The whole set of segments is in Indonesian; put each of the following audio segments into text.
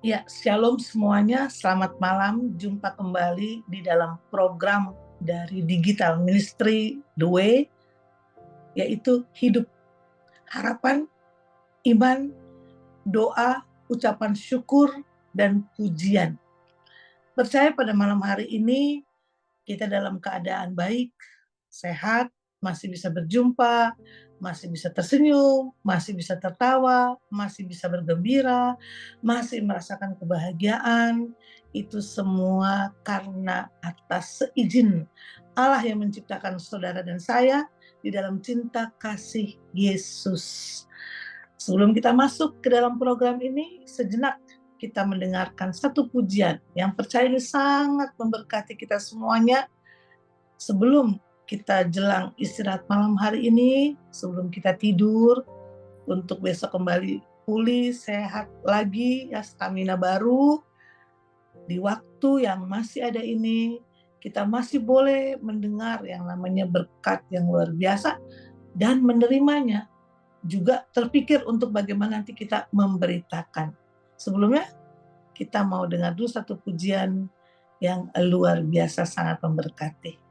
Ya, shalom semuanya. Selamat malam. Jumpa kembali di dalam program dari Digital Ministry The Way, yaitu hidup, harapan, iman, doa, ucapan syukur, dan pujian. Percaya pada malam hari ini kita dalam keadaan baik, sehat, masih bisa berjumpa, masih bisa tersenyum, masih bisa tertawa, masih bisa bergembira, masih merasakan kebahagiaan. Itu semua karena atas seizin Allah yang menciptakan saudara dan saya di dalam cinta kasih Yesus. Sebelum kita masuk ke dalam program ini, sejenak kita mendengarkan satu pujian yang percaya ini sangat memberkati kita semuanya. Sebelum kita jelang istirahat malam hari ini, sebelum kita tidur, untuk besok kembali pulih, sehat lagi, ya stamina baru, di waktu yang masih ada ini, kita masih boleh mendengar yang namanya berkat yang luar biasa dan menerimanya. Juga terpikir untuk bagaimana nanti kita memberitakan. Sebelumnya, kita mau dengar dulu satu pujian yang luar biasa sangat memberkati.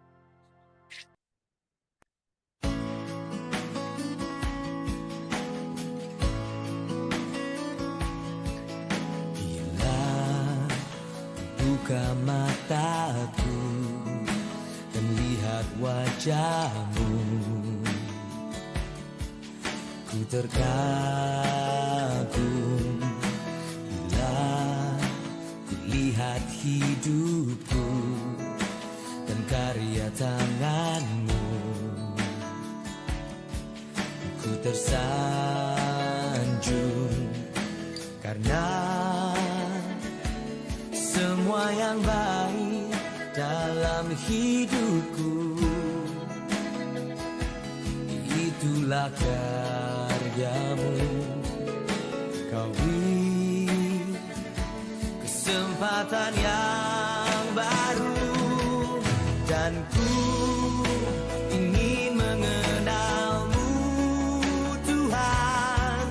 Buka mataku dan lihat wajahmu, ku terkagum bila ku lihat hidupku dan karya tanganmu. Ku tersanjung karena semua yang baik dalam hidupku, itulah karyamu. Kau beri kesempatan yang baru, dan ku ingin mengenalmu, Tuhan,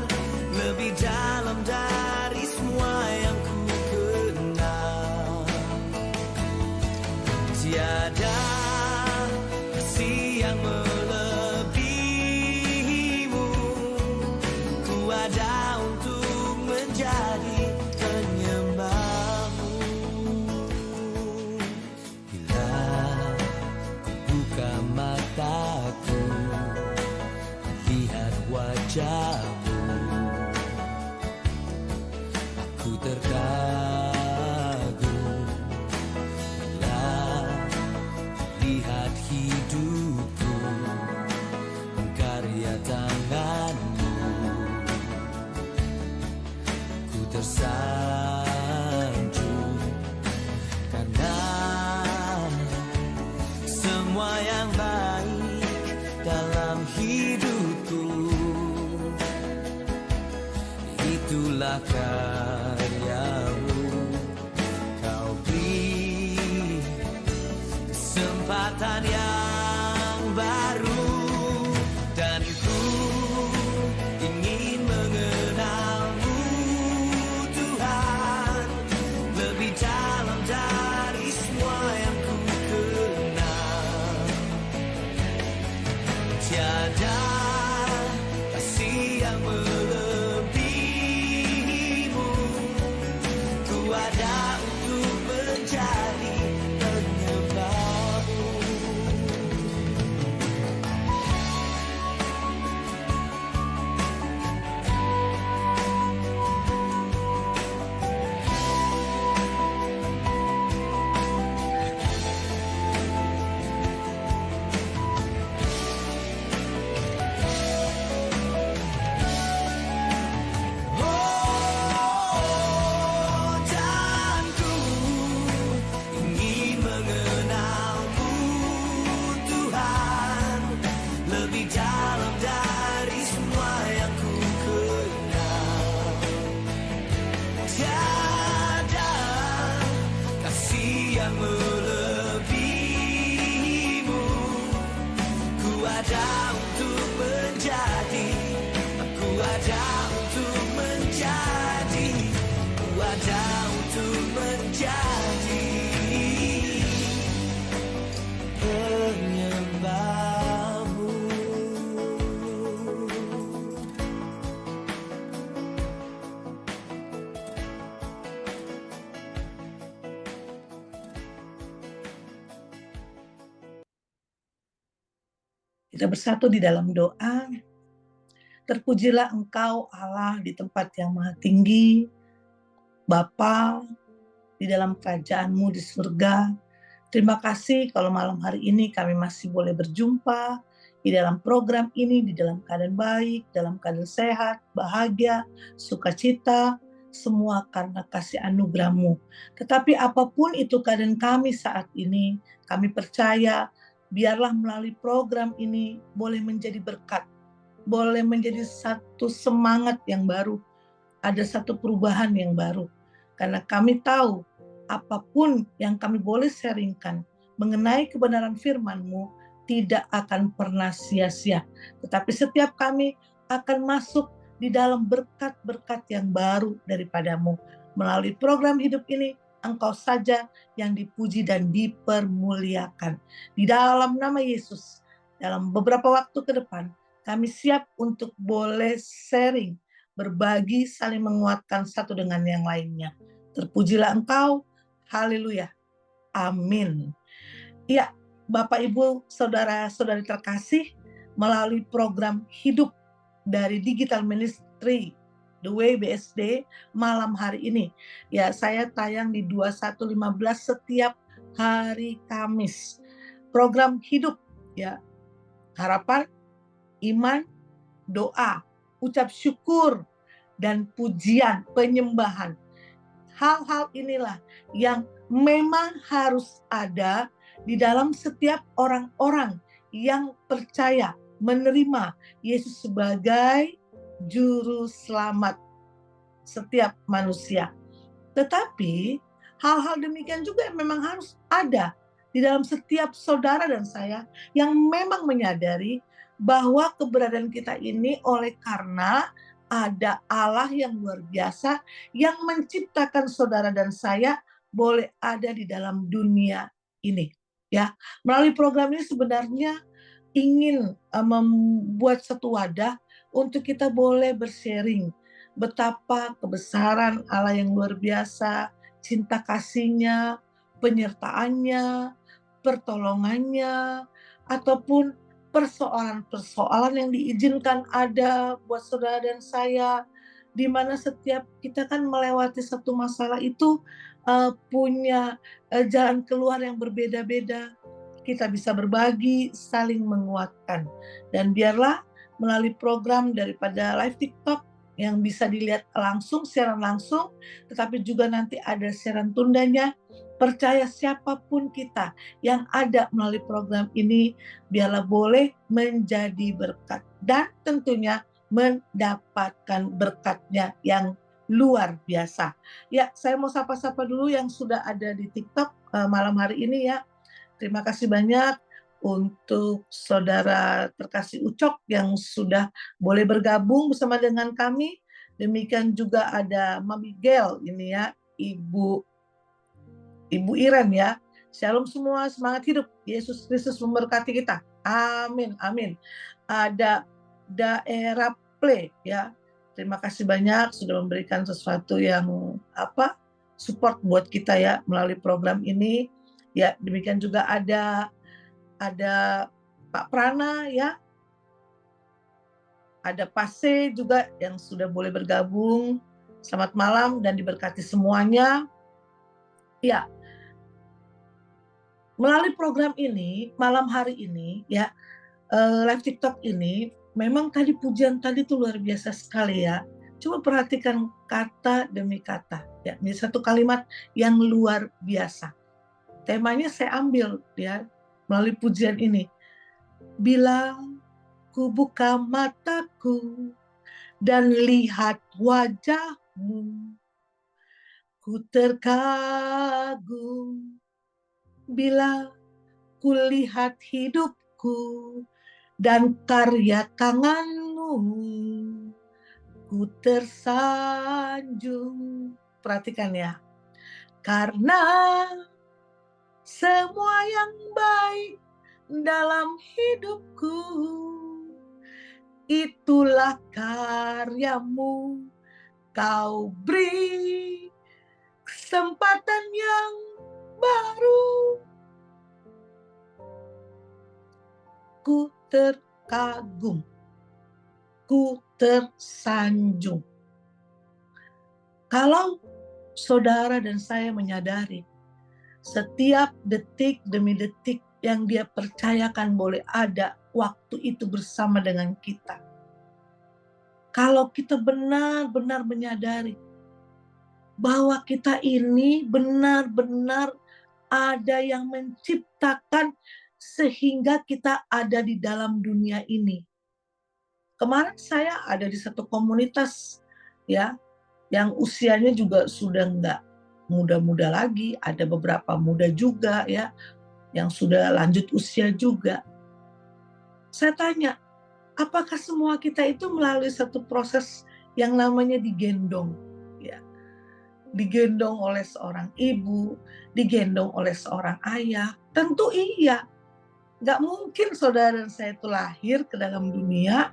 lebih dalam dari semua yang ku kenal. Tiada kasih yang melebihimu, ku ada untuk menjadi penyembahmu. Bila ku buka mataku, lihat wajahmu, aku terkagum bila lihat hidupku, karya tanganmu. Ku tersanjung karena semua yang baik dalam hidupku, itulah karyamu. Kau beri kesempatan yang baru, dan ku ingin mengenalmu, Tuhan, lebih dalam dari semua yang ku kenal. Tiada kasih yang melebihimu, ku ada untuk menjadi penyembahmu. Dan ku ingin mengenalmu, Tuhan, lebih dalam dari semua yang ku kenal. Tiada kasih yang melebihimu, ku ada untuk menjadi, aku ada untuk menjadi, ku ada menjadi penyembahmu. Kita bersatu di dalam doa. Terpujilah Engkau Allah di tempat yang maha tinggi, Bapa di dalam kerajaan-Mu di surga. Terima kasih kalau malam hari ini kami masih boleh berjumpa di dalam program ini, di dalam keadaan baik, dalam keadaan sehat, bahagia, sukacita, semua karena kasih anugerah-Mu. Tetapi apapun itu keadaan kami saat ini, kami percaya biarlah melalui program ini boleh menjadi berkat, boleh menjadi satu semangat yang baru, ada satu perubahan yang baru. Karena kami tahu apapun yang kami boleh sharingkan mengenai kebenaran firman-Mu tidak akan pernah sia-sia. Tetapi setiap kami akan masuk di dalam berkat-berkat yang baru daripada-Mu. Melalui program hidup ini, Engkau saja yang dipuji dan dipermuliakan. Di dalam nama Yesus, dalam beberapa waktu ke depan, kami siap untuk boleh sharing, berbagi, saling menguatkan satu dengan yang lainnya. Terpujilah Engkau, haleluya, amin. Ya, Bapak, Ibu, Saudara-saudari terkasih, melalui program hidup dari Digital Ministry The Way BSD malam hari ini. Ya, saya tayang di 21.15 setiap hari Kamis. Program hidup, ya, harapan, iman, doa, ucap syukur, dan pujian, penyembahan. Hal-hal inilah yang memang harus ada di dalam setiap orang-orang yang percaya menerima Yesus sebagai juru selamat setiap manusia. Tetapi hal-hal demikian juga memang harus ada di dalam setiap saudara dan saya yang memang menyadari bahwa keberadaan kita ini oleh karena ada Allah yang luar biasa yang menciptakan saudara dan saya boleh ada di dalam dunia ini. Ya, melalui program ini sebenarnya ingin membuat satu wadah untuk kita boleh bersharing betapa kebesaran Allah yang luar biasa, cinta kasih-Nya, penyertaannya, pertolongannya, ataupun persoalan-persoalan yang diizinkan ada buat saudara dan saya, di mana setiap kita kan melewati satu masalah itu punya jalan keluar yang berbeda-beda. Kita bisa berbagi, saling menguatkan. Dan biarlah melalui program daripada live TikTok yang bisa dilihat langsung, siaran langsung, tetapi juga nanti ada siaran tundanya. Percaya siapapun kita yang ada melalui program ini, biarlah boleh menjadi berkat dan tentunya mendapatkan berkatnya yang luar biasa. Ya, saya mau sapa-sapa dulu yang sudah ada di TikTok malam hari ini ya. Terima kasih banyak untuk saudara terkasih Ucok yang sudah boleh bergabung bersama dengan kami. Demikian juga ada Mami Gel ini ya, Ibu Iren ya. Shalom semua, semangat hidup. Yesus Kristus memberkati kita. Amin, amin. Ada Daerah Play ya. Terima kasih banyak sudah memberikan sesuatu yang support buat kita ya melalui program ini. Ya, demikian juga ada Pak Prana ya, ada Pase juga yang sudah boleh bergabung. Selamat malam dan diberkati semuanya. Ya, melalui program ini malam hari ini ya, live TikTok ini memang tadi pujian tadi tuh luar biasa sekali ya. Coba perhatikan kata demi kata ya, ini satu kalimat yang luar biasa. Temanya saya ambil ya melalui pujian ini. Bilang, ku buka mataku dan lihat wajah-Mu, ku terkagum bila ku lihat hidupku dan karya tangan-Mu, ku tersanjung. Perhatikan ya, Karena semua yang baik dalam hidupku, itulah karyamu. Kau beri kesempatan yang baru. Ku terkagum, ku tersanjung. Kalau saudara dan saya menyadari setiap detik demi detik yang Dia percayakan boleh ada waktu itu bersama dengan kita. Kalau kita benar-benar menyadari bahwa kita ini benar-benar ada yang menciptakan sehingga kita ada di dalam dunia ini. Kemarin saya ada di satu komunitas ya, yang usianya juga sudah enggak muda-muda lagi, ada beberapa muda juga ya, yang sudah lanjut usia juga. Saya tanya, apakah semua kita itu melalui satu proses yang namanya digendong? Ya, digendong oleh seorang ibu, digendong oleh seorang ayah. Tentu iya, nggak mungkin saudara dan saya itu lahir ke dalam dunia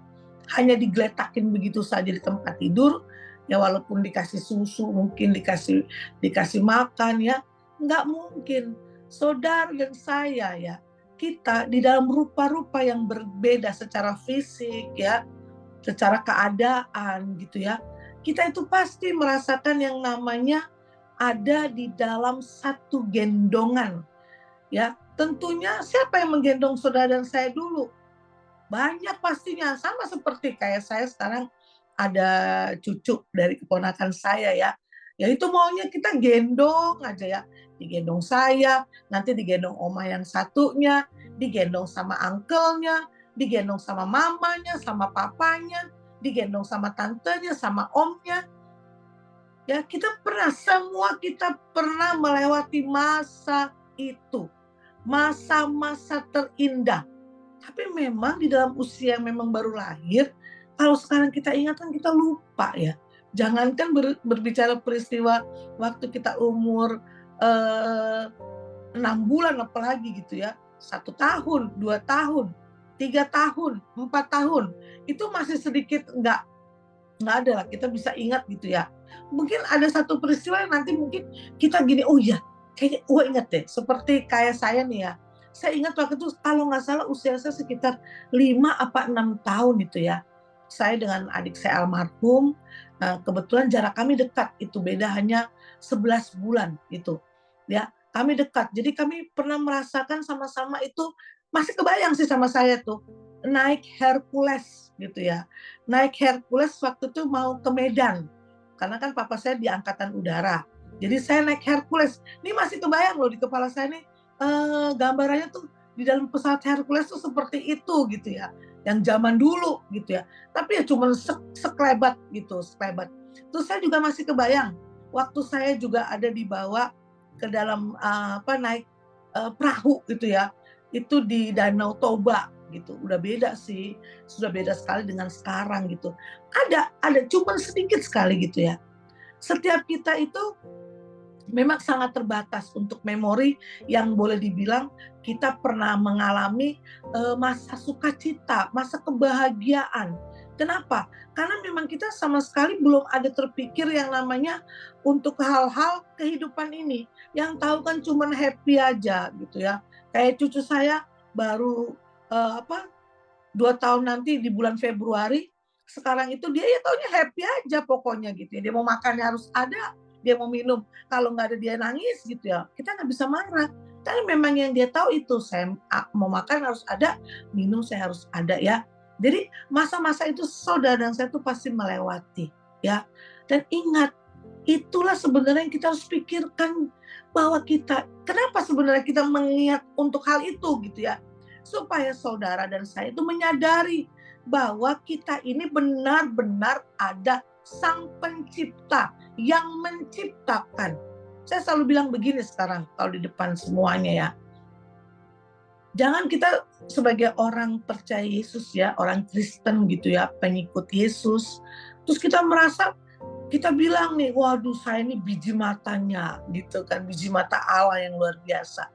hanya digeletakin begitu saja di tempat tidur, ya walaupun dikasih susu, mungkin dikasih makan ya, nggak mungkin. Saudara dan saya ya, kita di dalam rupa-rupa yang berbeda secara fisik ya, secara keadaan gitu ya, kita itu pasti merasakan yang namanya ada di dalam satu gendongan ya. Tentunya siapa yang menggendong saudara dan saya dulu? Banyak pastinya, sama seperti kayak saya sekarang ada cucu dari keponakan saya ya. Ya itu maunya kita gendong aja ya. Digendong saya, nanti digendong oma yang satunya, digendong sama uncle-nya, digendong sama mamanya, sama papanya, digendong sama tantenya, sama omnya. Ya semua kita pernah melewati masa itu. Masa-masa terindah. Tapi memang di dalam usia yang memang baru lahir, kalau sekarang kita ingat kan kita lupa ya. Jangankan berbicara peristiwa waktu kita umur 6 bulan apalagi gitu ya. 1 tahun, 2 tahun, 3 tahun, 4 tahun. Itu masih sedikit nggak ada lah, kita bisa ingat gitu ya. Mungkin ada satu peristiwa yang nanti mungkin kita gini, oh ya, kayaknya gue ingat deh. Seperti kayak saya nih ya, saya ingat waktu itu kalau nggak salah usia saya sekitar 5 apa 6 tahun itu ya. Saya dengan adik saya almarhum, kebetulan jarak kami dekat, itu beda hanya 11 bulan gitu. Ya, kami dekat. Jadi kami pernah merasakan sama-sama itu, masih kebayang sih sama saya tuh, naik Hercules gitu ya. Naik Hercules waktu itu mau ke Medan. Karena kan papa saya di angkatan udara. Jadi saya naik Hercules. Ini masih kebayang loh di kepala saya nih, gambarannya tuh di dalam pesawat Hercules tuh seperti itu gitu ya, yang zaman dulu gitu ya. Tapi ya cuma sekelebat gitu, sekelebat. Terus saya juga masih kebayang waktu saya juga ada dibawa ke dalam naik perahu gitu ya, itu di Danau Toba gitu. Udah beda sih, sudah beda sekali dengan sekarang gitu. Ada cuma sedikit sekali gitu ya. Setiap kita itu memang sangat terbatas untuk memori yang boleh dibilang kita pernah mengalami masa sukacita, masa kebahagiaan. Kenapa? Karena memang kita sama sekali belum ada terpikir yang namanya untuk hal-hal kehidupan ini. Yang tahu kan cuma happy aja gitu ya. Kayak cucu saya baru 2 tahun nanti di bulan Februari, sekarang itu dia ya taunya happy aja pokoknya gitu ya. Dia mau makannya harus ada, dia mau minum, kalau nggak ada dia nangis gitu ya. Kita nggak bisa marah. Karena memang yang dia tahu itu, saya mau makan harus ada, minum saya harus ada ya. Jadi masa-masa itu saudara dan saya tuh pasti melewati ya. Dan ingat, itulah sebenarnya yang kita harus pikirkan, bahwa kita, kenapa sebenarnya kita mengingat untuk hal itu gitu ya. Supaya saudara dan saya itu menyadari bahwa kita ini benar-benar ada Sang Pencipta yang menciptakan. Saya selalu bilang begini sekarang kalau di depan semuanya ya. Jangan kita sebagai orang percaya Yesus ya, orang Kristen gitu ya, pengikut Yesus, terus kita merasa kita bilang nih, waduh saya ini biji matanya gitu kan, biji mata Allah yang luar biasa.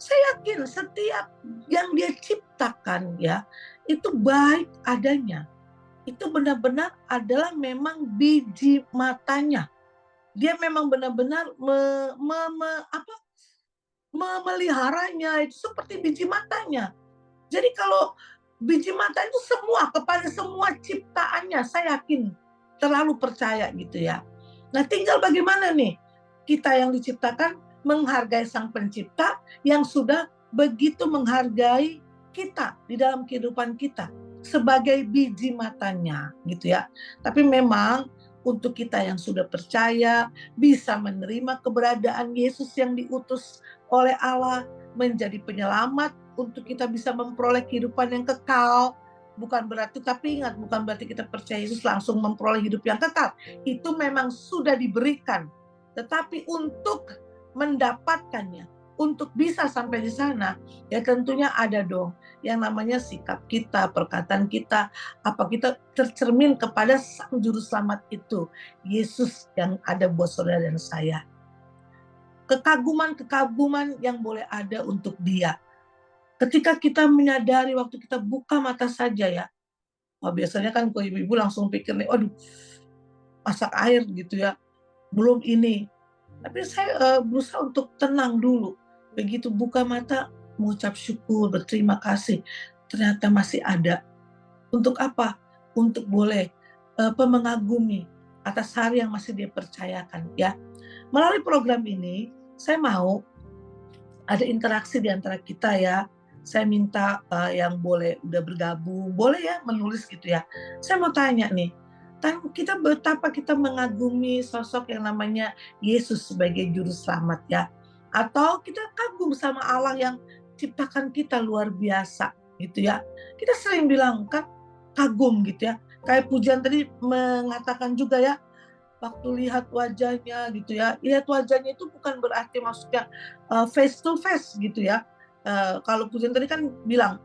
Saya yakin setiap yang dia ciptakan ya, itu baik adanya. Itu benar-benar adalah memang biji matanya. Dia memang benar-benar memeliharanya itu seperti biji matanya. Jadi kalau biji mata itu semua kepada semua ciptaannya, saya yakin terlalu percaya gitu ya. Nah, tinggal bagaimana nih kita yang diciptakan menghargai Sang Pencipta yang sudah begitu menghargai kita di dalam kehidupan kita sebagai biji matanya gitu ya. Tapi memang untuk kita yang sudah percaya bisa menerima keberadaan Yesus yang diutus oleh Allah menjadi penyelamat untuk kita bisa memperoleh kehidupan yang kekal. Bukan berarti, tapi ingat, bukan berarti kita percaya Yesus langsung memperoleh hidup yang kekal. Itu memang sudah diberikan. Tetapi untuk mendapatkannya, untuk bisa sampai di sana, ya tentunya ada dong yang namanya sikap kita, perkataan kita, apa kita tercermin kepada Sang Juru Selamat itu, Yesus yang ada buat saudara dan saya. Kekaguman-kekaguman yang boleh ada untuk Dia. Ketika kita menyadari waktu kita buka mata saja ya, biasanya kan kalau ibu-ibu langsung pikir nih, aduh masak air gitu ya, belum ini. Tapi saya berusaha untuk tenang dulu. Begitu buka mata, mengucap syukur, berterima kasih. Ternyata masih ada. Untuk apa? Untuk boleh mengagumi atas hari yang masih dia percayakan ya. Melalui program ini, saya mau ada interaksi di antara kita ya. Saya minta yang boleh udah bergabung, boleh ya menulis gitu ya. Saya mau tanya nih, kita betapa kita mengagumi sosok yang namanya Yesus sebagai juru selamat ya. Atau kita kagum sama Allah yang ciptakan kita luar biasa gitu ya. Kita sering bilang kan kagum gitu ya. Kayak pujian tadi mengatakan juga ya, waktu lihat wajahnya gitu ya. Lihat wajahnya itu bukan berarti maksudnya face to face gitu ya. Kalau pujian tadi kan bilang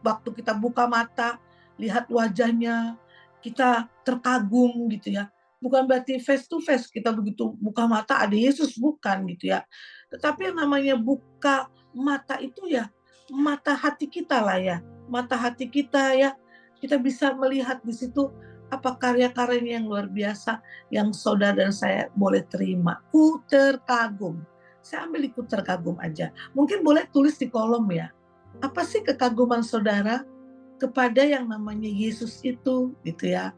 waktu kita buka mata, lihat wajahnya, kita terkagum gitu ya. Bukan berarti face to face kita begitu buka mata ada Yesus, bukan gitu ya. Tetapi yang namanya buka mata itu ya mata hati kita lah ya. Mata hati kita ya. Kita bisa melihat di situ apa karya-karyanya yang luar biasa yang saudara dan saya boleh terima. Ku terkagum. Saya ambil ikut terkagum aja. Mungkin boleh tulis di kolom ya. Apa sih kekaguman saudara kepada yang namanya Yesus itu gitu ya.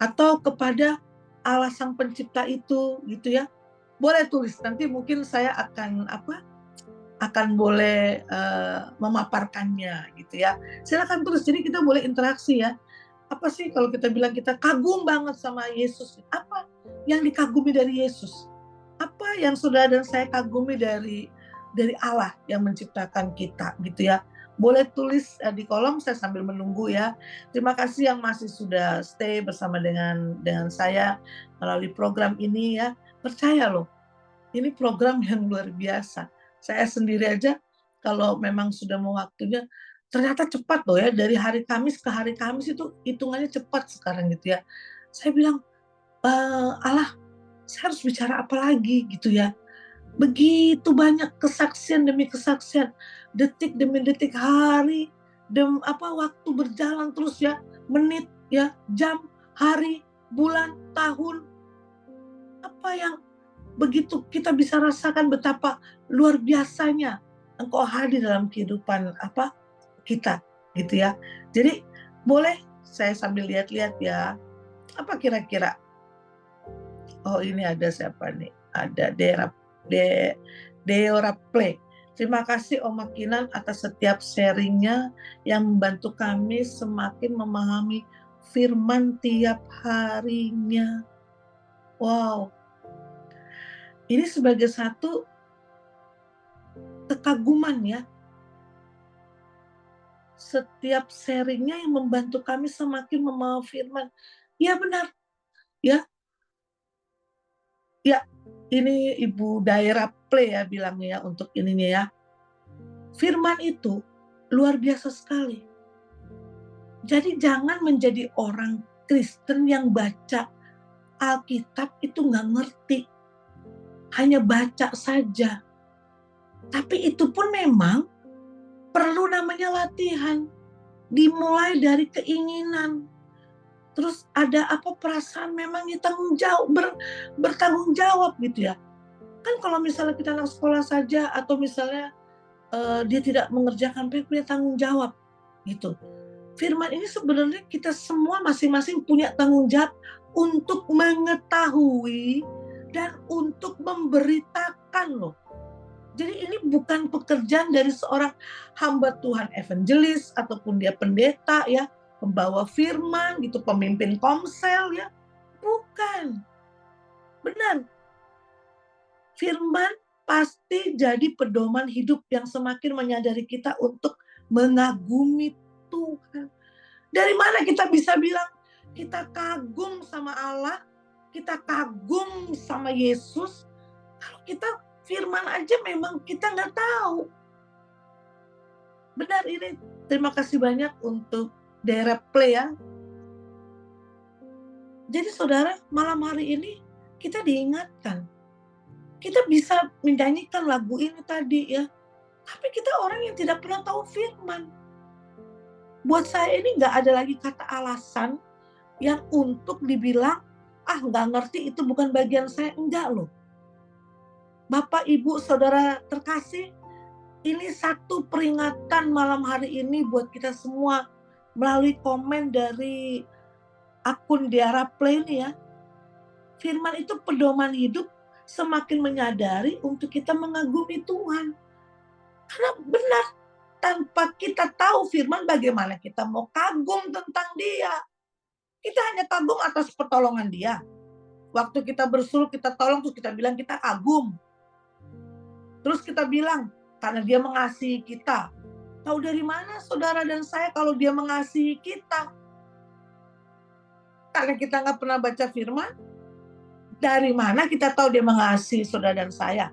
Atau kepada Allah Sang Pencipta itu gitu ya. Boleh tulis, nanti mungkin saya akan boleh memaparkannya gitu ya. Silakan tulis, jadi kita boleh interaksi ya. Apa sih kalau kita bilang kita kagum banget sama Yesus? Apa yang dikagumi dari Yesus? Apa yang saudara dan saya kagumi dari Allah yang menciptakan kita gitu ya. Boleh tulis di kolom, saya sambil menunggu ya. Terima kasih yang masih sudah stay bersama dengan saya melalui program ini ya. Percaya loh, ini program yang luar biasa. Saya sendiri aja kalau memang sudah mau waktunya, ternyata cepat loh ya, dari hari Kamis ke hari Kamis itu hitungannya cepat sekarang gitu ya. Saya bilang, Allah, saya harus bicara apa lagi gitu ya. Begitu banyak kesaksian demi kesaksian, detik demi detik, hari waktu berjalan terus ya, menit ya, jam, hari, bulan, tahun. Apa yang begitu kita bisa rasakan betapa luar biasanya Engkau hadir dalam kehidupan kita gitu ya. Jadi boleh saya sambil lihat-lihat ya. Apa kira-kira? Oh, ini ada siapa nih? Ada Deora Play. Terima kasih Om Makinan atas setiap sharingnya yang membantu kami semakin memahami firman tiap harinya. Wow, ini sebagai satu kekaguman ya. Setiap sharingnya yang membantu kami semakin memahami firman. Ya benar, ya. Ya, ini Ibu Daerah Play ya bilangnya ya untuk ininya ya. Firman itu luar biasa sekali. Jadi jangan menjadi orang Kristen yang baca Alkitab itu nggak ngerti, hanya baca saja. Tapi itu pun memang perlu namanya latihan. Dimulai dari keinginan. Terus ada apa perasaan memang bertanggung jawab gitu ya. Kan kalau misalnya kita anak sekolah saja atau misalnya dia tidak mengerjakan punya tanggung jawab gitu. Firman ini sebenarnya kita semua masing-masing punya tanggung jawab untuk mengetahui dan untuk memberitakan loh. Jadi ini bukan pekerjaan dari seorang hamba Tuhan evangelis ataupun dia pendeta ya, pembawa firman gitu, pemimpin komsel ya. Bukan. Benar. Firman pasti jadi pedoman hidup yang semakin menyadari kita untuk mengagumi Tuhan. Dari mana kita bisa bilang kita kagum sama Allah, kita kagum sama Yesus, kalau kita firman aja memang kita nggak tahu. Benar ini. Terima kasih banyak untuk daerah play ya. Jadi saudara, malam hari ini kita diingatkan. Kita bisa menyanyikan lagu ini tadi ya. Tapi kita orang yang tidak pernah tahu firman. Buat saya ini nggak ada lagi kata alasan yang untuk dibilang, nggak ngerti itu bukan bagian saya. Enggak loh. Bapak, Ibu, Saudara terkasih, ini satu peringatan malam hari ini buat kita semua melalui komen dari akun Diara Play ini ya. Firman itu pedoman hidup semakin menyadari untuk kita mengagumi Tuhan. Karena benar, tanpa kita tahu firman bagaimana kita mau kagum tentang dia. Kita hanya kagum atas pertolongan dia. Waktu kita bersuruh kita tolong terus kita bilang kita kagum. Terus kita bilang, karena dia mengasihi kita. Tahu dari mana saudara dan saya kalau dia mengasihi kita? Karena kita nggak pernah baca firman. Dari mana kita tahu dia mengasihi saudara dan saya?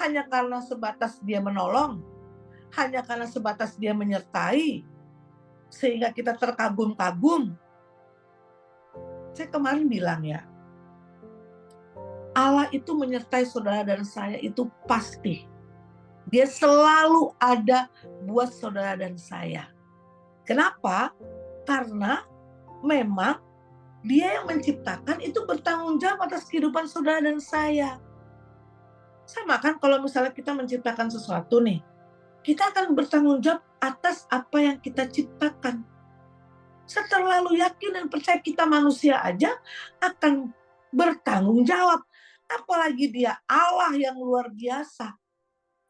Hanya karena sebatas dia menolong. Hanya karena sebatas dia menyertai. Sehingga kita terkagum-kagum. Saya kemarin bilang ya, Allah itu menyertai saudara dan saya itu pasti. Dia selalu ada buat saudara dan saya. Kenapa? Karena memang dia yang menciptakan itu bertanggung jawab atas kehidupan saudara dan saya. Sama kan kalau misalnya kita menciptakan sesuatu nih, kita akan bertanggung jawab atas apa yang kita ciptakan. Saya terlalu yakin dan percaya kita manusia aja akan bertanggung jawab. Apalagi dia Allah yang luar biasa.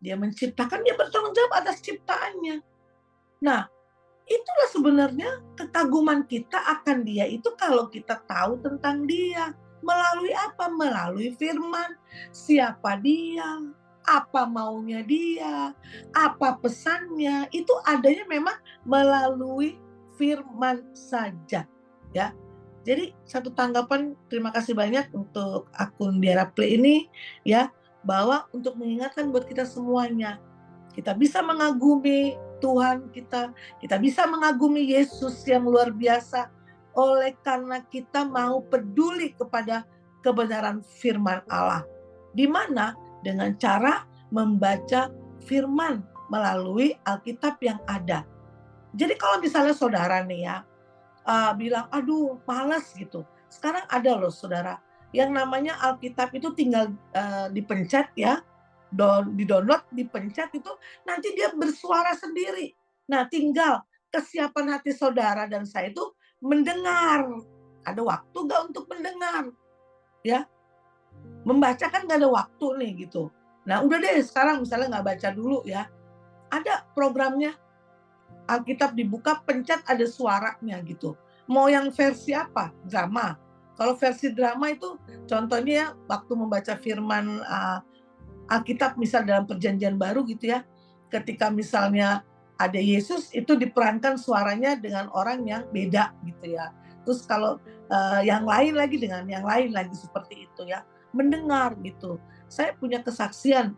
Dia menciptakan, dia bertanggung jawab atas ciptaannya. Nah, itulah sebenarnya kekaguman kita akan dia itu kalau kita tahu tentang dia. Melalui apa? Melalui firman. Siapa dia? Apa maunya dia? Apa pesannya? Itu adanya memang melalui firman saja. Ya. Jadi satu tanggapan, terima kasih banyak untuk akun Diara Play ini ya, bahwa untuk mengingatkan buat kita semuanya, kita bisa mengagumi Tuhan kita bisa mengagumi Yesus yang luar biasa oleh karena kita mau peduli kepada kebenaran firman Allah. Di mana? Dengan cara membaca firman melalui Alkitab yang ada. Jadi kalau misalnya saudara nih ya, bilang, aduh malas gitu. Sekarang ada loh saudara, yang namanya Alkitab itu tinggal dipencet ya, di-download, dipencet itu, nanti dia bersuara sendiri. Nah tinggal kesiapan hati saudara dan saya itu mendengar. Ada waktu gak untuk mendengar? Ya, membaca kan gak ada waktu nih gitu. Nah udah deh sekarang misalnya gak baca dulu ya, ada programnya. Alkitab dibuka, pencet ada suaranya gitu. Mau yang versi apa? Drama. Kalau versi drama itu contohnya waktu membaca firman Alkitab misal dalam perjanjian baru gitu ya. Ketika misalnya ada Yesus itu diperankan suaranya dengan orang yang beda gitu ya. Terus kalau yang lain lagi dengan yang lain lagi seperti itu ya. Mendengar gitu. Saya punya kesaksian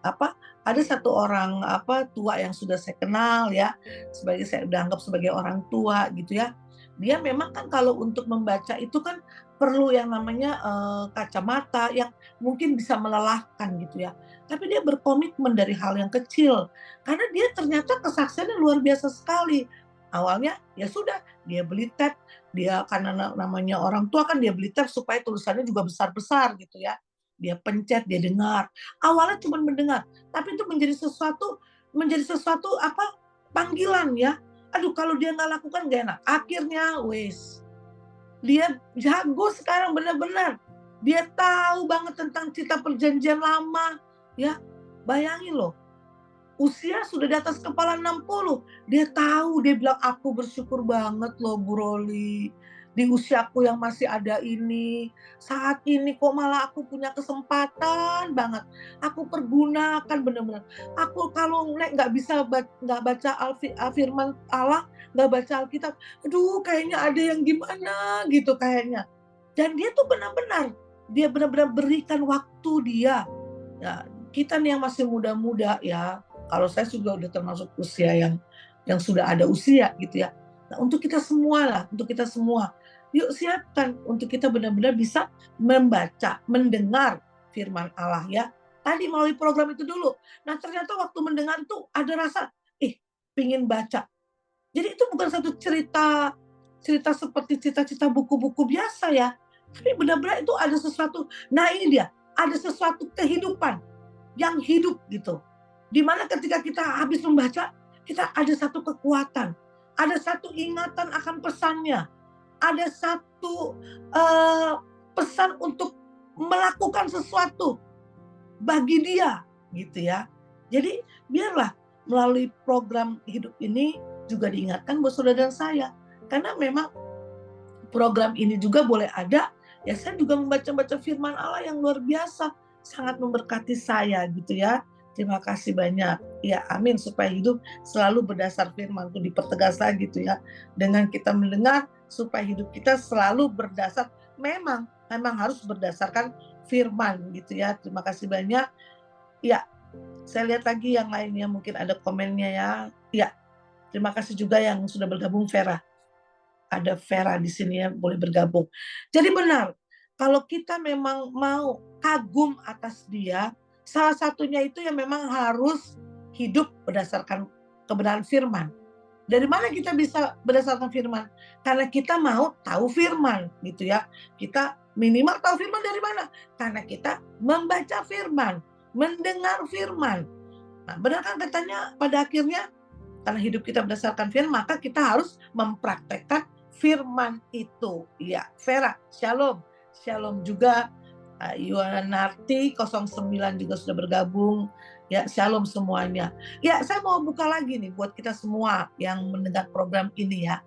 ada satu orang tua yang sudah saya kenal ya, saya udah anggap sebagai orang tua gitu ya. Dia memang kan kalau untuk membaca itu kan perlu yang namanya kacamata yang mungkin bisa melelahkan gitu ya. Tapi dia berkomitmen dari hal yang kecil karena dia ternyata kesaksiannya luar biasa sekali. Awalnya ya sudah dia beli tab, dia karena namanya orang tua kan dia beli tab supaya tulisannya juga besar-besar gitu ya. Dia pencet, dia dengar. Awalnya cuma mendengar, tapi itu menjadi sesuatu apa panggilan ya. Aduh kalau dia nggak lakukan gak enak. Akhirnya wes dia jago sekarang benar-benar. Dia tahu banget tentang cerita perjanjian lama. Ya, bayangin loh. Usia sudah di atas kepala 60. Dia tahu, dia bilang, aku bersyukur banget loh Bu Roli. Di usiaku yang masih ada ini. Saat ini kok malah aku punya kesempatan banget. Aku pergunakan benar-benar. Aku kalau nggak bisa nggak baca firman Allah, nggak baca Alkitab, aduh kayaknya ada yang gimana gitu kayaknya. Dan dia tuh benar-benar, dia benar-benar berikan waktu dia. Ya, kita nih yang masih muda-muda ya, kalau saya juga udah termasuk usia yang sudah ada usia gitu ya. Nah, untuk kita semua lah, untuk kita semua, yuk siapkan untuk kita benar-benar bisa membaca, mendengar firman Allah ya. Tadi melalui program itu dulu. Nah, ternyata waktu mendengar itu ada rasa, pingin baca. Jadi itu bukan satu cerita cerita seperti cita-cita buku-buku biasa ya. Tapi benar-benar itu ada sesuatu. Nah, ini dia, ada sesuatu kehidupan yang hidup gitu. Dimana ketika kita habis membaca, kita ada satu kekuatan, ada satu ingatan akan pesannya, ada satu pesan untuk melakukan sesuatu bagi dia, gitu ya. Jadi biarlah melalui program hidup ini juga diingatkan buat saudara dan saya, karena memang program ini juga boleh ada, ya saya juga membaca-baca firman Allah yang luar biasa, sangat memberkati saya gitu ya. Terima kasih banyak. Ya amin, supaya hidup selalu berdasar firman itu dipertegas lagi gitu ya. Dengan kita mendengar supaya hidup kita selalu berdasar, memang harus berdasarkan firman gitu ya. Terima kasih banyak. Ya, saya lihat lagi yang lainnya mungkin ada komennya ya. Ya, terima kasih juga yang sudah bergabung Vera. Ada Vera di sini ya, boleh bergabung. Jadi benar, kalau kita memang mau kagum atas dia, salah satunya itu yang memang harus hidup berdasarkan kebenaran firman. Dari mana kita bisa berdasarkan firman? Karena kita mau tahu firman gitu ya. Kita minimal tahu firman dari mana? Karena kita membaca firman, mendengar firman. Nah, benar kan katanya pada akhirnya karena hidup kita berdasarkan firman, maka kita harus mempraktekkan firman itu. Ya, Vera, shalom. Shalom juga. Yuanarti 09 juga sudah bergabung. Ya, shalom semuanya. Ya, saya mau buka lagi nih buat kita semua yang mendengar program ini ya.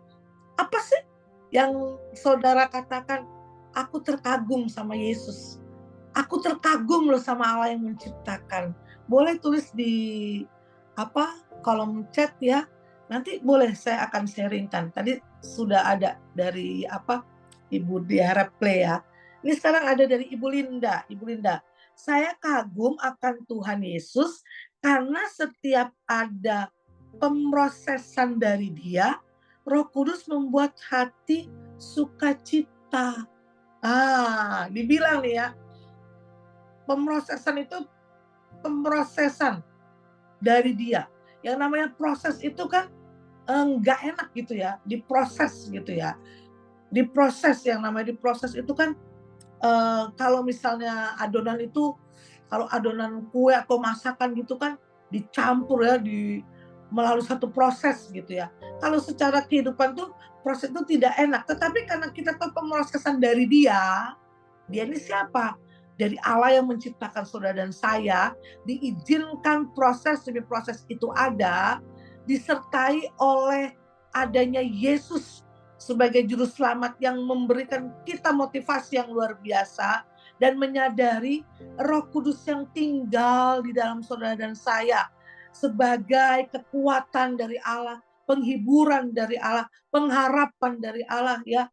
Apa sih yang saudara katakan, aku terkagum sama Yesus. Aku terkagum loh sama Allah yang menciptakan. Boleh tulis di kolom chat ya. Nanti boleh saya akan sharingkan. Tadi sudah ada dari Ibu Diara Play ya. Ini sekarang ada dari Ibu Linda. Ibu Linda, saya kagum akan Tuhan Yesus karena setiap ada pemrosesan dari Dia, Roh Kudus membuat hati sukacita. Dibilang nih ya, pemrosesan itu pemrosesan dari Dia. Yang namanya proses itu kan nggak enak gitu ya, diproses gitu ya. Diproses, yang namanya diproses itu kan kalau misalnya adonan itu, kalau adonan kue atau masakan gitu kan dicampur ya, melalui satu proses gitu ya. Kalau secara kehidupan tuh proses itu tidak enak, tetapi karena kita tahu pemrosesan dari Dia ini siapa? Dari Allah yang menciptakan saudara dan saya, diizinkan proses demi proses itu ada, disertai oleh adanya Yesus sebagai juru selamat yang memberikan kita motivasi yang luar biasa, dan menyadari Roh Kudus yang tinggal di dalam saudara dan saya sebagai kekuatan dari Allah, penghiburan dari Allah, pengharapan dari Allah ya,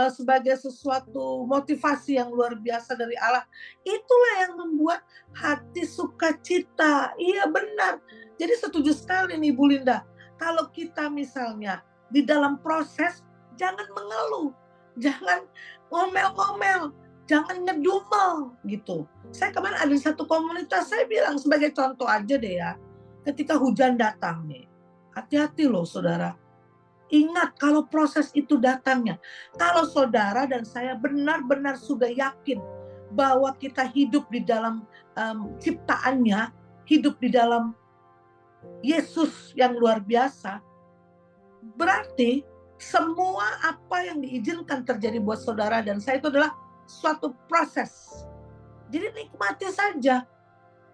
sebagai sesuatu motivasi yang luar biasa dari Allah. Itulah yang membuat hati sukacita. Iya benar. Jadi setuju sekali nih Bu Linda. Kalau kita misalnya di dalam proses, jangan mengeluh. Jangan ngomel-ngomel, jangan ngedumel gitu. Saya kemarin ada di satu komunitas, saya bilang sebagai contoh aja deh ya, ketika hujan datang nih, hati-hati loh saudara. Ingat kalau proses itu datangnya, kalau saudara dan saya benar-benar sudah yakin bahwa kita hidup di dalam ciptaannya, hidup di dalam Yesus yang luar biasa, berarti semua apa yang diizinkan terjadi buat saudara dan saya itu adalah suatu proses. Jadi nikmati saja.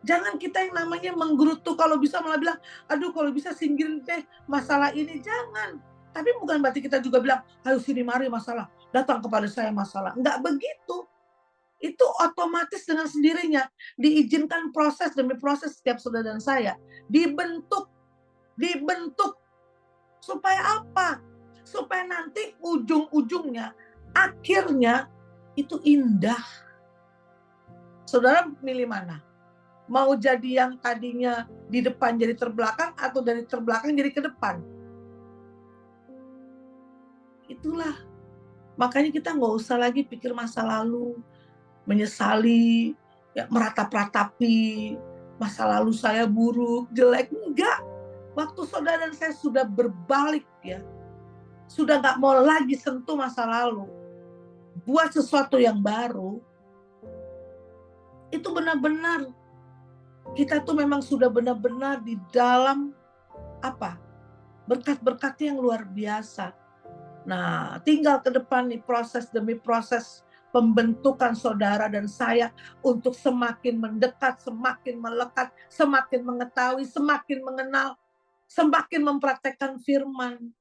Jangan kita yang namanya menggerutu, kalau bisa malah bilang, aduh kalau bisa singkirin deh masalah ini. Jangan. Tapi bukan berarti kita juga bilang, ayo sini mari masalah, datang kepada saya masalah. Enggak begitu. Itu otomatis dengan sendirinya. Diizinkan proses demi proses setiap saudara dan saya. Dibentuk. Supaya apa? Supaya nanti ujung-ujungnya, akhirnya itu indah. Saudara milih mana? Mau jadi yang tadinya di depan jadi terbelakang atau dari terbelakang jadi ke depan? Itulah. Makanya kita nggak usah lagi pikir masa lalu, menyesali, ya, meratap-ratapi, masa lalu saya buruk, jelek. Enggak. Waktu saudara dan saya sudah berbalik ya, sudah nggak mau lagi sentuh masa lalu, buat sesuatu yang baru, itu benar-benar kita tuh memang sudah benar-benar di dalam apa? Berkat-berkat yang luar biasa. Nah, tinggal ke depan nih proses demi proses pembentukan saudara dan saya untuk semakin mendekat, semakin melekat, semakin mengetahui, semakin mengenal, semakin mempraktekkan firman.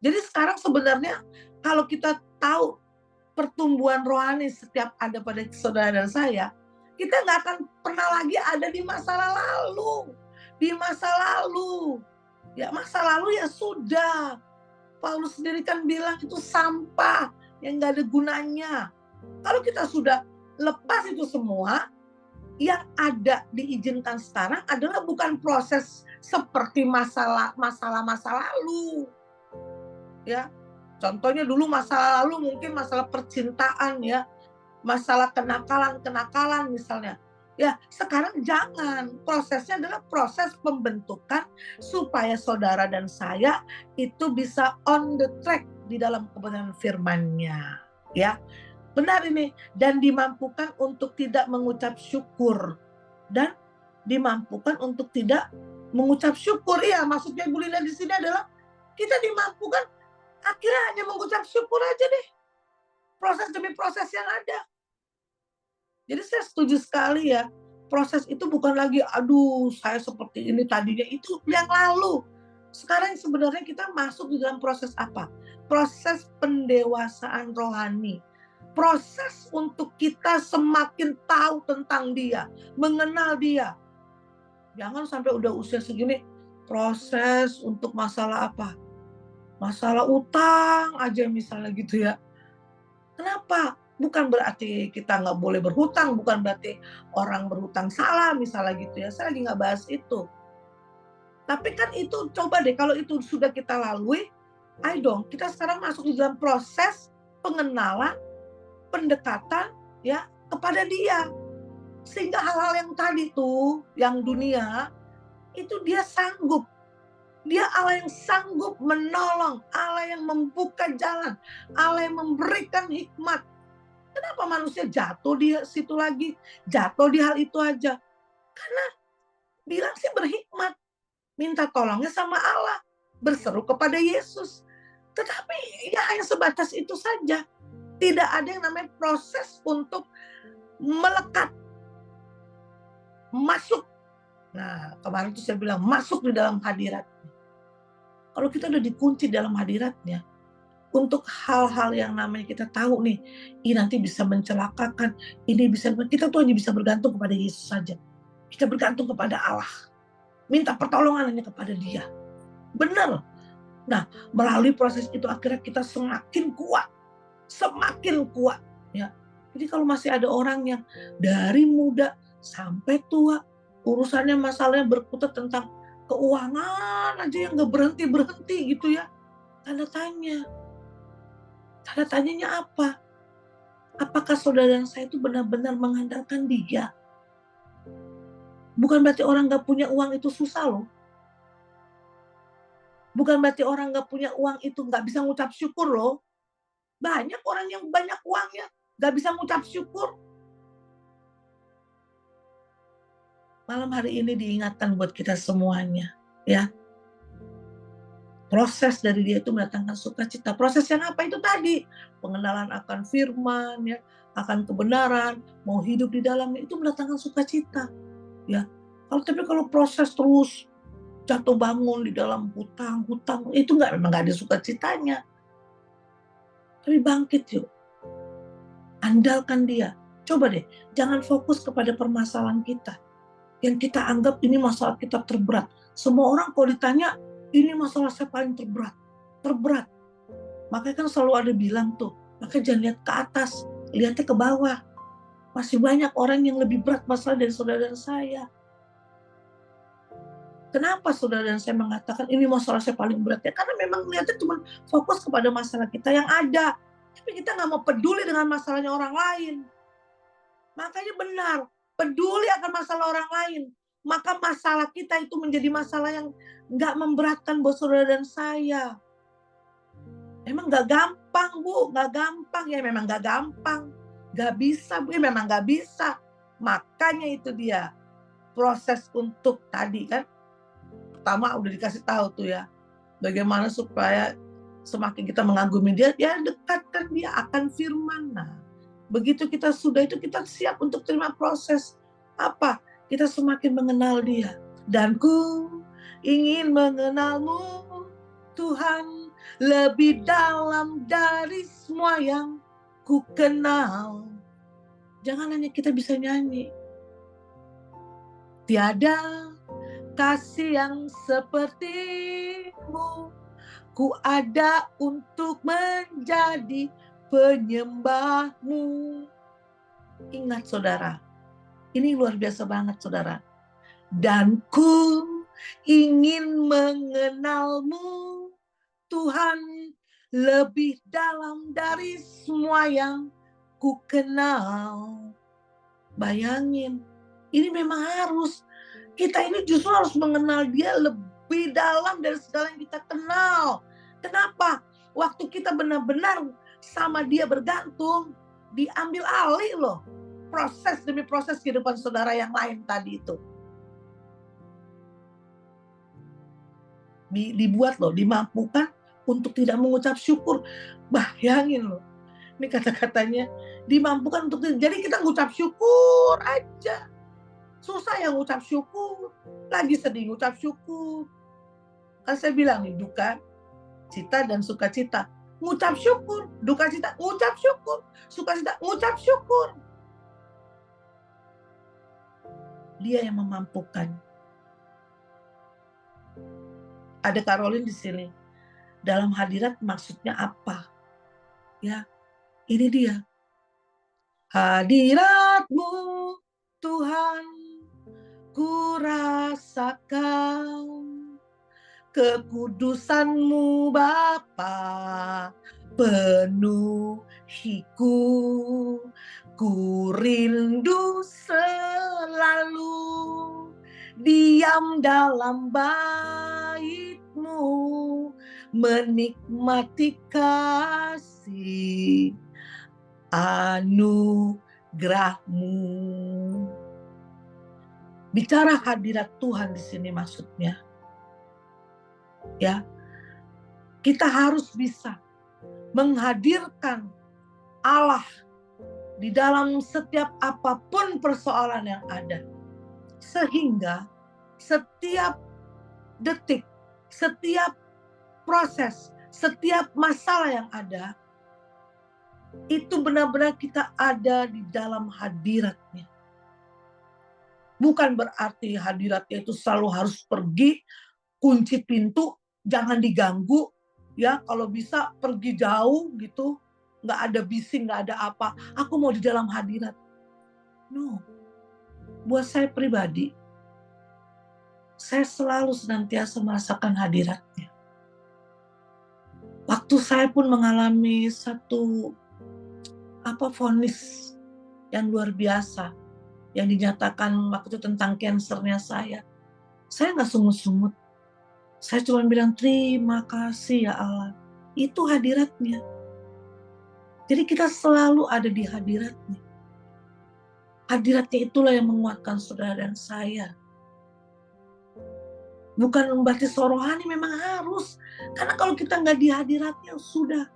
Jadi sekarang sebenarnya kalau kita tahu pertumbuhan rohani setiap ada pada saudara dan saya, kita nggak akan pernah lagi ada di masa lalu. Di masa lalu. Ya masa lalu ya sudah. Paulus sendiri kan bilang itu sampah yang nggak ada gunanya. Kalau kita sudah lepas itu semua, yang ada diizinkan sekarang adalah bukan proses seperti masalah masa lalu. Ya, contohnya dulu masa lalu mungkin masalah percintaan ya, masalah kenakalan misalnya. Ya, sekarang jangan. Prosesnya adalah proses pembentukan supaya saudara dan saya itu bisa on the track di dalam kebenaran firman-Nya. Ya, benar ini. Dan dimampukan untuk tidak mengucap syukur. Dan dimampukan untuk tidak mengucap syukur. Iya, maksudnya Bu Linda di sini adalah kita dimampukan akhirnya hanya mengucap syukur aja deh. Proses demi proses yang ada. Jadi saya setuju sekali ya, proses itu bukan lagi, aduh saya seperti ini tadinya, itu yang lalu. Sekarang sebenarnya kita masuk di dalam proses apa? Proses pendewasaan rohani. Proses untuk kita semakin tahu tentang dia, mengenal dia. Jangan sampai udah usia segini, proses untuk masalah apa? Masalah utang aja misalnya gitu ya. Kenapa? Bukan berarti kita nggak boleh berhutang, bukan berarti orang berhutang salah misalnya gitu ya. Saya lagi nggak bahas itu. Tapi kan itu coba deh kalau itu sudah kita lalui, ayo dong kita sekarang masuk di dalam proses pengenalan, pendekatan ya kepada dia. Sehingga hal-hal yang tadi tuh, yang dunia, itu dia sanggup. Dia Allah yang sanggup menolong, Allah yang membuka jalan, Allah yang memberikan hikmat. Kenapa manusia jatuh di situ lagi? Jatuh di hal itu aja. Karena bilang sih berhikmat. Minta tolongnya sama Allah. Berseru kepada Yesus. Tetapi ya hanya sebatas itu saja. Tidak ada yang namanya proses untuk melekat. Masuk. Nah kemarin itu saya bilang masuk di dalam hadirat. Kalau kita udah dikunci dalam hadiratnya. Untuk hal-hal yang namanya kita tahu nih, ini nanti bisa mencelakakan, ini bisa, kita tuh hanya bisa bergantung kepada Yesus saja. Kita bergantung kepada Allah. Minta pertolongan hanya kepada Dia. Benar. Nah, melalui proses itu akhirnya kita semakin kuat. Semakin kuat. Ya. Jadi kalau masih ada orang yang dari muda sampai tua, urusannya masalahnya berkutat tentang keuangan aja yang nggak berhenti-berhenti gitu ya. Tanda tanya. Tanda tanyanya apa? Apakah saudara dan saya itu benar-benar mengandalkan dia? Bukan berarti orang gak punya uang itu susah loh. Bukan berarti orang gak punya uang itu gak bisa ngucap syukur loh. Banyak orang yang banyak uangnya gak bisa ngucap syukur. Malam hari ini diingatkan buat kita semuanya, ya. Proses dari dia itu mendatangkan sukacita. Proses yang apa itu tadi? Pengenalan akan firman, ya, akan kebenaran, mau hidup di dalamnya itu mendatangkan sukacita, ya. Kalau proses terus jatuh bangun di dalam hutang, itu memang nggak ada sukacitanya. Tapi bangkit yuk, andalkan dia. Coba deh, jangan fokus kepada permasalahan kita yang kita anggap ini masalah kita terberat. Semua orang kalau ditanya, ini masalah saya paling terberat. Makanya kan selalu ada bilang tuh, makanya jangan lihat ke atas, lihatnya ke bawah. Masih banyak orang yang lebih berat masalah dari saudara dan saya. Kenapa saudara dan saya mengatakan ini masalah saya paling berat? Ya karena memang lihatnya cuma fokus kepada masalah kita yang ada. Tapi kita nggak mau peduli dengan masalahnya orang lain. Makanya benar, peduli akan masalah orang lain. Maka masalah kita itu menjadi masalah yang nggak memberatkan buat saudara dan saya. Memang nggak gampang, Bu. Nggak gampang. Ya memang nggak gampang. Nggak bisa, Bu. Ya memang nggak bisa. Makanya itu dia. Proses untuk tadi kan. Pertama udah dikasih tahu tuh ya. Bagaimana supaya semakin kita mengagumi dia, ya dekatkan dia akan firman. Nah, begitu kita sudah itu, kita siap untuk terima proses. Apa? Kita semakin mengenal dia. Dan ku ingin mengenalmu, Tuhan, lebih dalam dari semua yang ku kenal. Jangan hanya kita bisa nyanyi. Tiada kasih yang sepertimu, ku ada untuk menjadi penyembahmu. Ingat saudara, ini luar biasa banget saudara. Dan ku ingin mengenalmu, Tuhan, lebih dalam dari semua yang ku kenal. Bayangin, ini memang harus. Kita ini justru harus mengenal dia lebih dalam dari segala yang kita kenal. Kenapa? Waktu kita benar-benar sama dia bergantung, diambil alih loh. Proses demi proses kehidupan saudara yang lain tadi itu. Dibuat loh, dimampukan untuk tidak mengucap syukur. Bayangin loh. Ini kata-katanya, dimampukan untuk, jadi kita mengucap syukur aja. Susah yang ngucap syukur, lagi sedih ngucap syukur. Kan saya bilang nih, duka, cita dan sukacita. Ngucap syukur, duka cita, ngucap syukur, sukacita, ngucap syukur. Dia yang memampukan. Ada Caroline di sini. Dalam hadirat maksudnya apa? Ya, ini dia. Hadiratmu Tuhan, ku rasakan kekudusan-Mu Bapa, penuhiku, ku rindu selalu diam dalam bait-Mu, menikmati kasih anugerah-Mu. Bicara hadirat Tuhan di sini maksudnya, ya, kita harus bisa menghadirkan Allah di dalam setiap apapun persoalan yang ada, sehingga setiap detik, setiap proses, setiap masalah yang ada, itu benar-benar kita ada di dalam hadirat-Nya. Bukan berarti hadiratnya itu selalu harus pergi, kunci pintu, jangan diganggu, ya kalau bisa pergi jauh gitu, nggak ada bising, nggak ada apa. Aku mau di dalam hadirat. No, buat saya pribadi, saya selalu senantiasa merasakan hadiratnya. Waktu saya pun mengalami satu vonis yang luar biasa yang dinyatakan waktu itu tentang kansernya saya. Saya nggak sungut-sungut. Saya cuma bilang terima kasih ya Allah. Itu hadiratnya. Jadi kita selalu ada di hadiratnya. Hadiratnya itulah yang menguatkan saudara dan saya. Bukan berarti rohani memang harus. Karena kalau kita nggak di hadiratnya sudah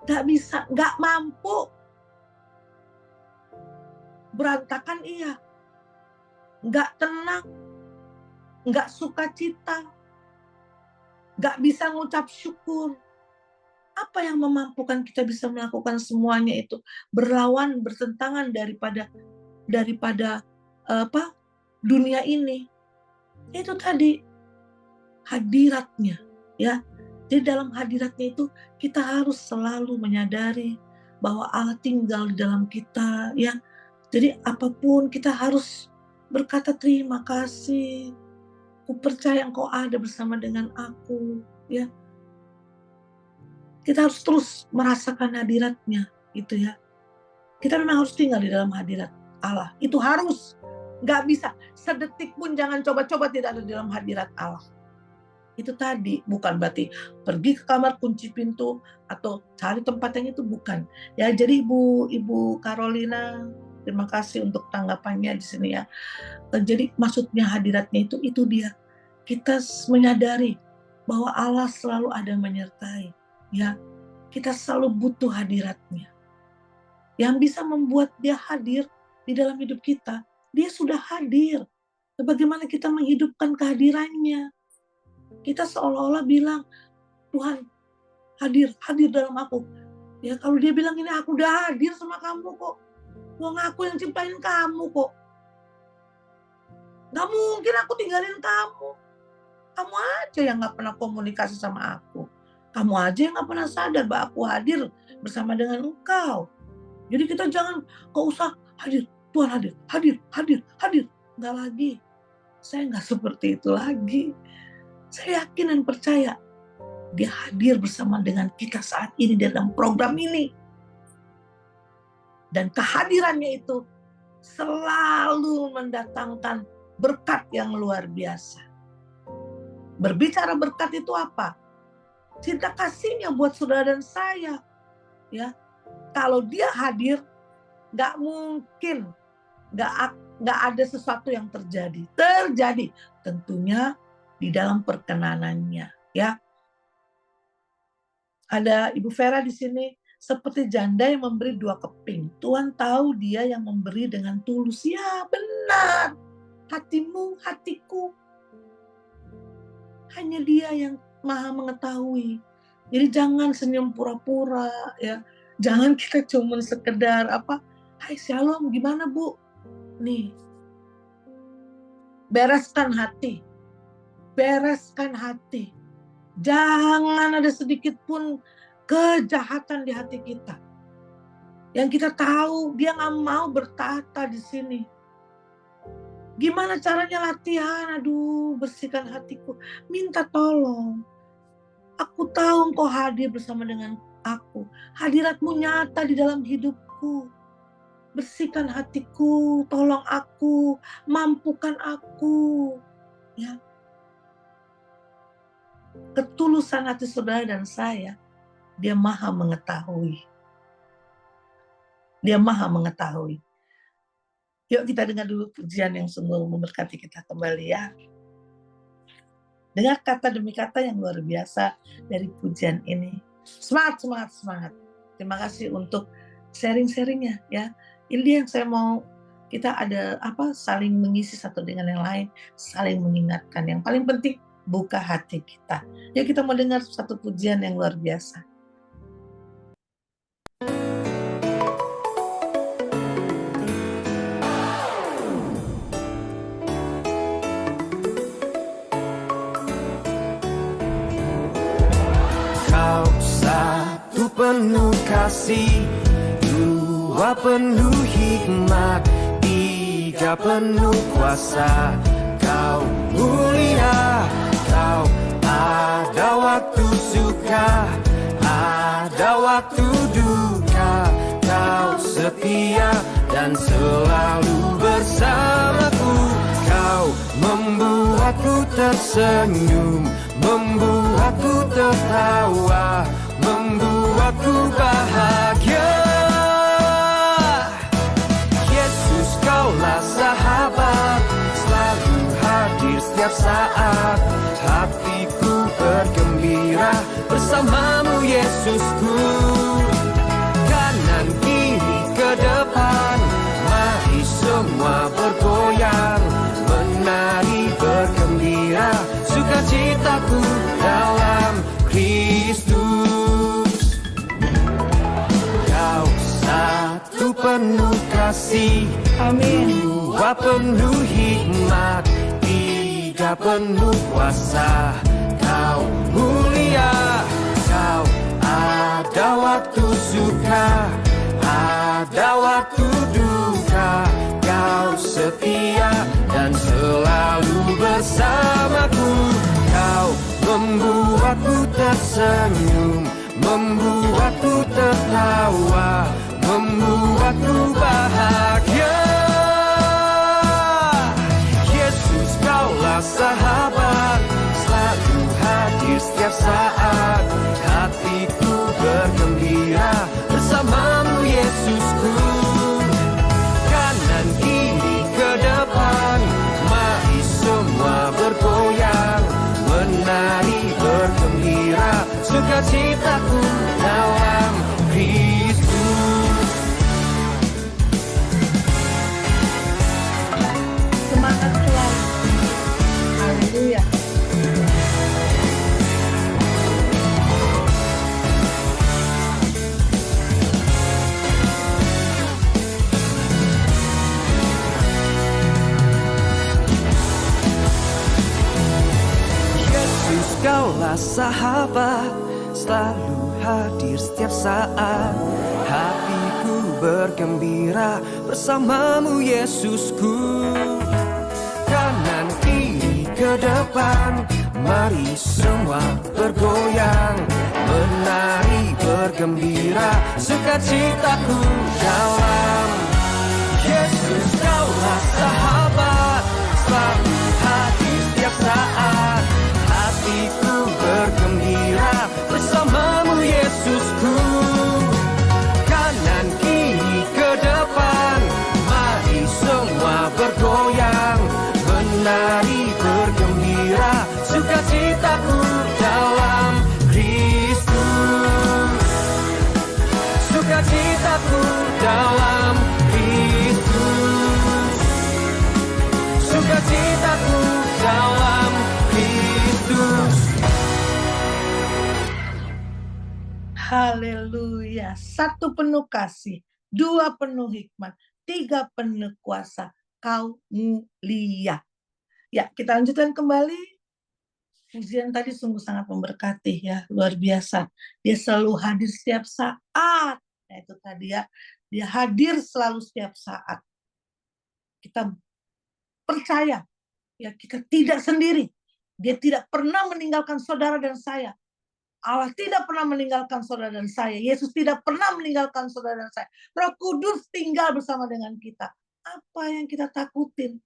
nggak bisa, nggak mampu. Berantakan iya. Nggak tenang. Nggak sukacita. Nggak bisa ngucap syukur. Apa yang memampukan kita bisa melakukan semuanya itu? Berlawan, bertentangan daripada dunia ini. Itu tadi hadiratnya, ya. Jadi dalam hadiratnya itu kita harus selalu menyadari bahwa Allah tinggal di dalam kita, ya. Jadi apapun kita harus berkata terima kasih. Ku percaya Engkau ada bersama dengan aku, ya. Kita harus terus merasakan hadiratnya, gitu ya. Kita memang harus tinggal di dalam hadirat Allah. Itu harus. Nggak bisa. Sedetik pun jangan coba-coba tidak ada di dalam hadirat Allah. Itu tadi. Bukan berarti pergi ke kamar, kunci pintu, atau cari tempat yang itu. Bukan. Ya, jadi Ibu Carolina, terima kasih untuk tanggapannya di sini ya. Jadi maksudnya hadiratnya itu dia. Kita menyadari bahwa Allah selalu ada menyertai. Ya, kita selalu butuh hadiratnya. Yang bisa membuat dia hadir di dalam hidup kita, dia sudah hadir. Bagaimana kita menghidupkan kehadirannya? Kita seolah-olah bilang, Tuhan hadir dalam aku. Ya, kalau dia bilang ini aku udah hadir sama kamu kok. Wong aku yang ciptain kamu kok. Gak mungkin aku tinggalin kamu. Kamu aja yang gak pernah komunikasi sama aku. Kamu aja yang gak pernah sadar bahwa aku hadir bersama dengan engkau. Jadi kita jangan, gak usah hadir. Tuhan hadir. Enggak lagi. Saya enggak seperti itu lagi. Saya yakin dan percaya dia hadir bersama dengan kita saat ini dalam program ini. Dan kehadirannya itu selalu mendatangkan berkat yang luar biasa. Berbicara berkat itu apa? Cinta kasihnya buat saudara dan saya. Ya, kalau dia hadir, nggak mungkin nggak ada sesuatu yang terjadi tentunya di dalam perkenanannya, ya. Ada Ibu Vera di sini, seperti janda yang memberi 2 keping. Tuhan tahu dia yang memberi dengan tulus. Ya benar, hatimu, hatiku, hanya dia yang maha mengetahui. Jadi jangan senyum pura-pura, ya. Jangan kita cuma sekedar hai shalom, gimana Bu? Nih, bereskan hati. Jangan ada sedikit pun kejahatan di hati kita. Yang kita tahu dia nggak mau bertata di sini. Gimana caranya latihan? Aduh, bersihkan hatiku. Minta tolong. Aku tahu Engkau hadir bersama dengan aku. Hadiratmu nyata di dalam hidupku. Bersihkan hatiku, tolong aku, mampukan aku. Ya. Ketulusan hati saudara dan saya, dia maha mengetahui. Dia maha mengetahui. Yuk kita dengar dulu pujian yang sungguh memberkati kita kembali ya. Dengar kata demi kata yang luar biasa dari pujian ini. Semangat. Terima kasih untuk sharing-sharingnya ya. Ini yang saya mau, kita ada saling mengisi satu dengan yang lain, saling mengingatkan. Yang paling penting buka hati kita. Ya kita mau dengar satu pujian yang luar biasa. Penuh kasih, 2 penuh hikmat, 3 penuh kuasa. Kau mulia, kau ada waktu suka, ada waktu duka. Kau setia dan selalu bersamaku. Kau membuatku tersenyum, membuatku tertawa, membuatku bahagia. Yesus, kaulah sahabat, selalu hadir setiap saat. Hatiku bergembira bersamamu Yesusku. Kanan kiri ke depan, mari semua bergoyang, menari bergembira, sukacitaku dalam Kristus. Kau satu penuh kasih, Amin. dua penuh hikmat, tiga penuh kuasa. Kau mulia, kau ada waktu suka, ada waktu duka. Kau setia dan selalu bersamaku. Kau membuatku tersenyum, membuatku tertawa, membuatku bahagia. Yesus, kaulah sahabat, selalu hadir setiap saat. Hatiku bergembira bersamamu Yesusku. Kanan kiri ke depan, mari semua bergoyang, menari bergembira, sukacitaku dalam Kristus. Semangat selalu. Haleluya. Yesus, kaulah sahabat, selalu hadir setiap saat. Hatiku bergembira bersamamu Yesusku. Kanan kiri ke depan, mari semua bergoyang, menari bergembira, sukacitaku dalam Yesus. Kaulah sahabat, selalu hadir setiap saat. Hatiku bergembira bersamamu Yesusku. Kanan kiri ke depan, mari semua bergoyang, menari bergembira, sukacitaku dalam Kristus. Sukacitaku dalam Kristus. Sukacitaku dalam Kristus. Haleluya. Satu penuh kasih, dua penuh hikmat, tiga penuh kuasa. Kau mulia. Ya, kita lanjutkan kembali. Pujian tadi sungguh sangat memberkati ya, luar biasa. Dia selalu hadir setiap saat. Nah, itu tadi ya, dia hadir selalu setiap saat. Kita percaya, ya kita tidak sendiri. Dia tidak pernah meninggalkan saudara dan saya. Allah tidak pernah meninggalkan saudara dan saya. Yesus tidak pernah meninggalkan saudara dan saya. Roh Kudus tinggal bersama dengan kita. Apa yang kita takutin?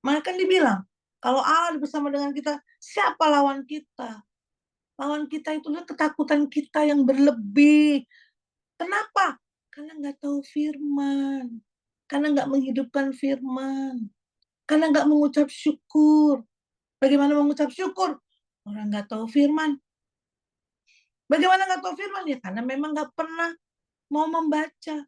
Maka kan dibilang, kalau Allah bersama dengan kita, siapa lawan kita? Lawan kita itu ketakutan kita yang berlebih. Kenapa? Karena nggak tahu firman. Karena nggak menghidupkan firman. Karena nggak mengucap syukur. Bagaimana mengucap syukur? Orang nggak tahu firman. Bagaimana nggak tahu firman? Ya karena memang nggak pernah mau membaca.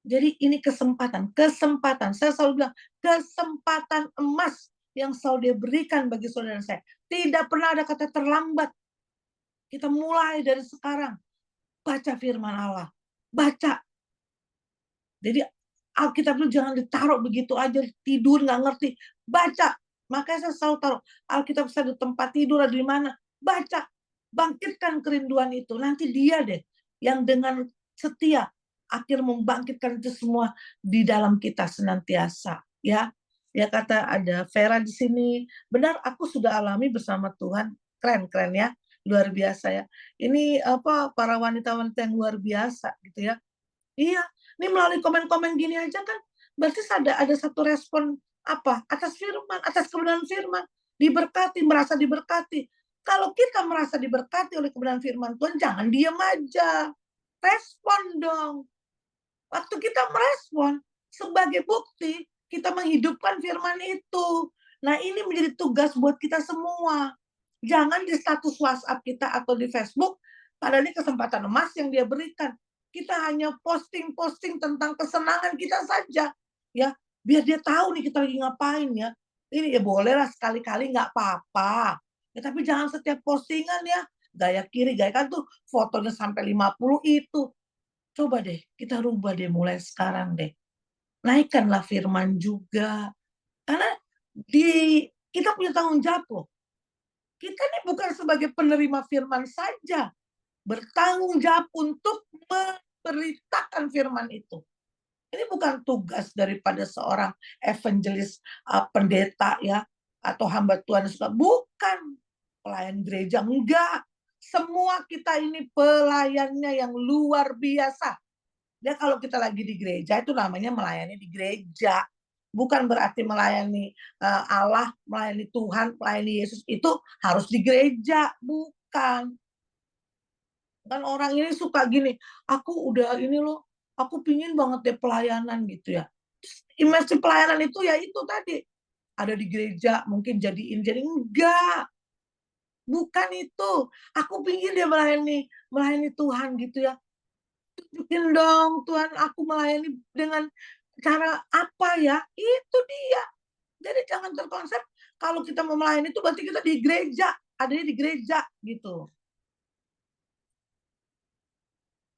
Jadi ini kesempatan. Saya selalu bilang, kesempatan emas yang selalu dia berikan bagi saudara saya. Tidak pernah ada kata terlambat. Kita mulai dari sekarang. Baca firman Allah. Baca. Jadi Alkitab itu jangan ditaruh begitu aja, tidur nggak ngerti. Baca. Makanya saya selalu taruh Alkitab saya di tempat tidur atau di mana. Baca. Bangkitkan kerinduan itu. Nanti dia deh yang dengan setia akhir membangkitkan itu semua di dalam kita senantiasa. Ya, ya kata ada Vera di sini. Benar, aku sudah alami bersama Tuhan. Keren ya, luar biasa ya. Ini apa para wanita-wanita yang luar biasa gitu ya. Iya, Ini melalui komen-komen gini aja kan berarti ada satu respon apa? Atas firman, atas kebenaran firman. Diberkati, merasa diberkati. Kalau kita merasa diberkati oleh kebenaran firman Tuhan, jangan diam aja. Respon dong. Waktu kita merespon, sebagai bukti, kita menghidupkan firman itu. Nah, ini menjadi tugas buat kita semua. Jangan di status WhatsApp kita atau di Facebook, padahal ini kesempatan emas yang dia berikan. Kita hanya posting-posting tentang kesenangan kita saja. Ya, biar dia tahu nih kita lagi ngapain ya. Ini ya bolehlah sekali-kali nggak apa-apa. Ya, tapi jangan setiap postingan ya. Gaya kiri, gaya kan tuh fotonya sampai 50 itu. Coba deh, kita rubah deh mulai sekarang deh. Naikkanlah firman juga. Karena kita punya tanggung jawab loh. Kita ini bukan sebagai penerima firman saja. Bertanggung jawab untuk memberitakan firman itu. Ini bukan tugas daripada seorang evangelis, pendeta ya, atau hamba Tuhan. Bukan pelayan gereja, enggak. Semua kita ini pelayannya yang luar biasa. Ya kalau kita lagi di gereja itu namanya melayani di gereja. Bukan berarti melayani Allah, melayani Tuhan, melayani Yesus itu harus di gereja. Bukan. Kan orang ini suka gini, aku udah ini loh, aku pingin banget deh pelayanan gitu ya. Image pelayanan itu ya itu tadi. Ada di gereja, mungkin jadi enggak. Bukan itu. Aku pingin dia melayani Tuhan gitu ya. Tunjukin dong Tuhan aku melayani dengan cara apa ya. Itu dia. Jadi jangan terkonsep kalau kita mau melayani itu berarti kita di gereja. Adanya di gereja gitu.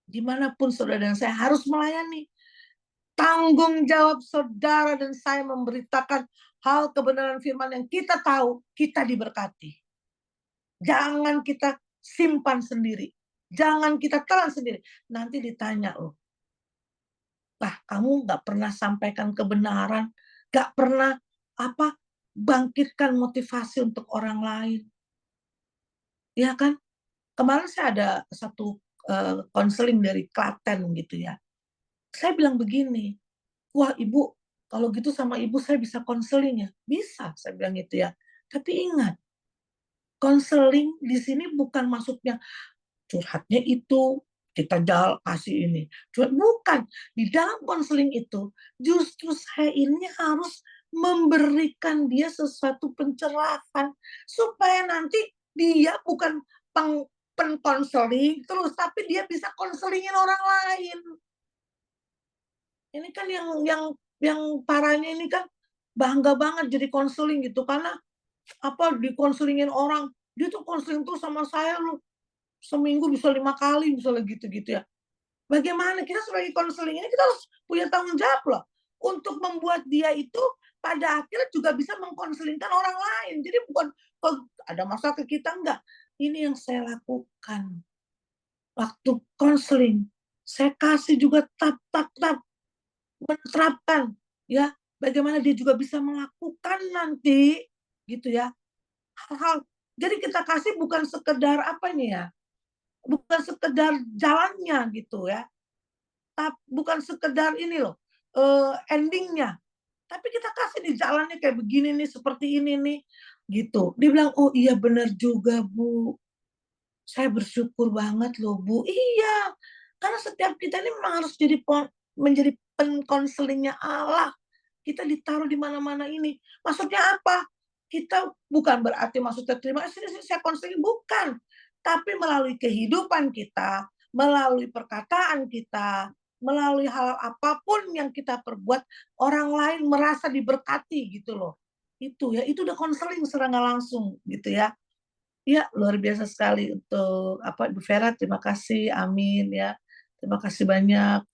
Dimanapun saudara dan saya harus melayani. Tanggung jawab saudara dan saya memberitakan hal kebenaran firman yang kita tahu, kita diberkati. Jangan kita simpan sendiri. Jangan kita telan sendiri. Nanti ditanya loh. Kamu nggak pernah sampaikan kebenaran, nggak pernah bangkitkan motivasi untuk orang lain. Ya kan? Kemarin saya ada satu konseling dari Klaten gitu ya. Saya bilang begini, wah ibu, kalau gitu sama ibu saya bisa konseling ya. Bisa, saya bilang gitu ya. Tapi ingat, konseling di sini bukan maksudnya curhatnya itu kita kasih ini. Bukan. Di dalam konseling itu justru saya ini harus memberikan dia sesuatu pencerahan supaya nanti dia bukan penkonseling terus tapi dia bisa konselingin orang lain. Ini kan yang parahnya ini kan bangga banget jadi konseling gitu karena dikonselingin orang, dia tuh konseling tuh sama saya loh, seminggu bisa 5 kali misalnya gitu-gitu ya. Bagaimana kita sebagai konseling ini kita harus punya tanggung jawab loh untuk membuat dia itu pada akhirnya juga bisa mengkonselingkan orang lain. Jadi bukan ada masalah ke kita, enggak. Ini yang saya lakukan waktu konseling. Saya kasih juga tap menerapkan ya bagaimana dia juga bisa melakukan nanti gitu ya hal-hal. Jadi kita kasih bukan sekedar ya, bukan sekedar jalannya gitu ya, bukan sekedar ini loh endingnya, tapi kita kasih di jalannya kayak begini nih, seperti ini nih gitu. Dia bilang, oh iya benar juga Bu, saya bersyukur banget loh Bu. Iya, karena setiap kita ini memang harus menjadi penkonselingnya Allah. Kita ditaruh di mana-mana ini. Maksudnya apa? Kita bukan berarti maksudnya terima sini saya konseling, bukan. Tapi melalui kehidupan kita, melalui perkataan kita, melalui hal apapun yang kita perbuat, orang lain merasa diberkati gitu loh. Itu ya, itu udah konseling secara nggak langsung gitu ya. Ya, luar biasa sekali untuk Bu Vera, terima kasih, amin ya. Terima kasih banyak.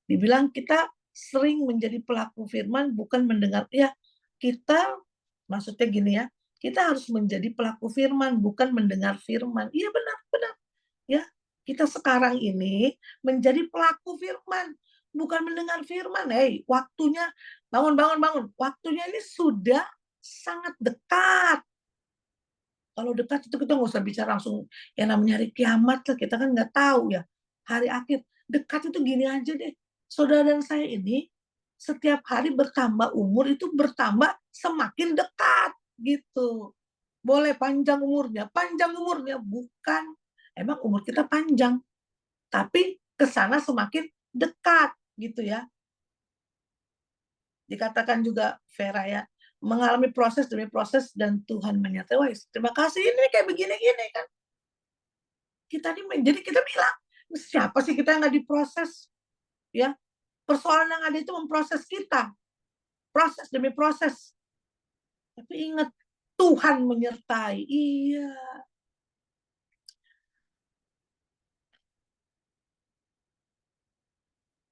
Dibilang kita sering menjadi pelaku firman bukan mendengar. Ya, kita maksudnya gini ya, kita harus menjadi pelaku firman bukan mendengar firman. Iya benar. Ya, kita sekarang ini menjadi pelaku firman bukan mendengar firman. Waktunya bangun. Waktunya ini sudah sangat dekat. Kalau dekat itu kita nggak usah bicara langsung yang namanya hari kiamat lah, kita kan nggak tahu ya hari akhir. Dekat itu gini aja deh, saudara dan saya ini setiap hari bertambah umur itu bertambah semakin dekat gitu. Boleh panjang umurnya bukan emang umur kita panjang, tapi ke sana semakin dekat gitu ya. Dikatakan juga Vera ya, mengalami proses demi proses dan Tuhan menyertai. Wah, terima kasih ini kayak begini-gini kan. Jadi kita bilang, siapa sih kita yang nggak diproses? Ya, persoalan yang ada itu memproses kita, proses demi proses. Tapi ingat, Tuhan menyertai. Iya.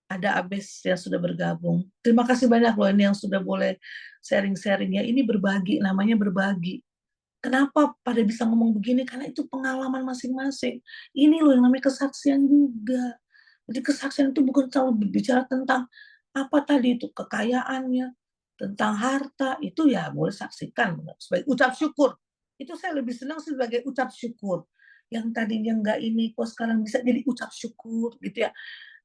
Ada Abes yang sudah bergabung. Terima kasih banyak loh ini yang sudah boleh sharing-sharing ya. Ini berbagi, namanya berbagi. Kenapa pada bisa ngomong begini? Karena itu pengalaman masing-masing. Ini loh yang namanya kesaksian juga. Jadi kesaksian itu bukan selalu berbicara tentang apa tadi itu kekayaannya, tentang harta, itu ya boleh saksikan sebagai ucap syukur. Itu saya lebih senang sebagai ucap syukur. Yang tadinya enggak ini, kok sekarang bisa jadi ucap syukur gitu ya.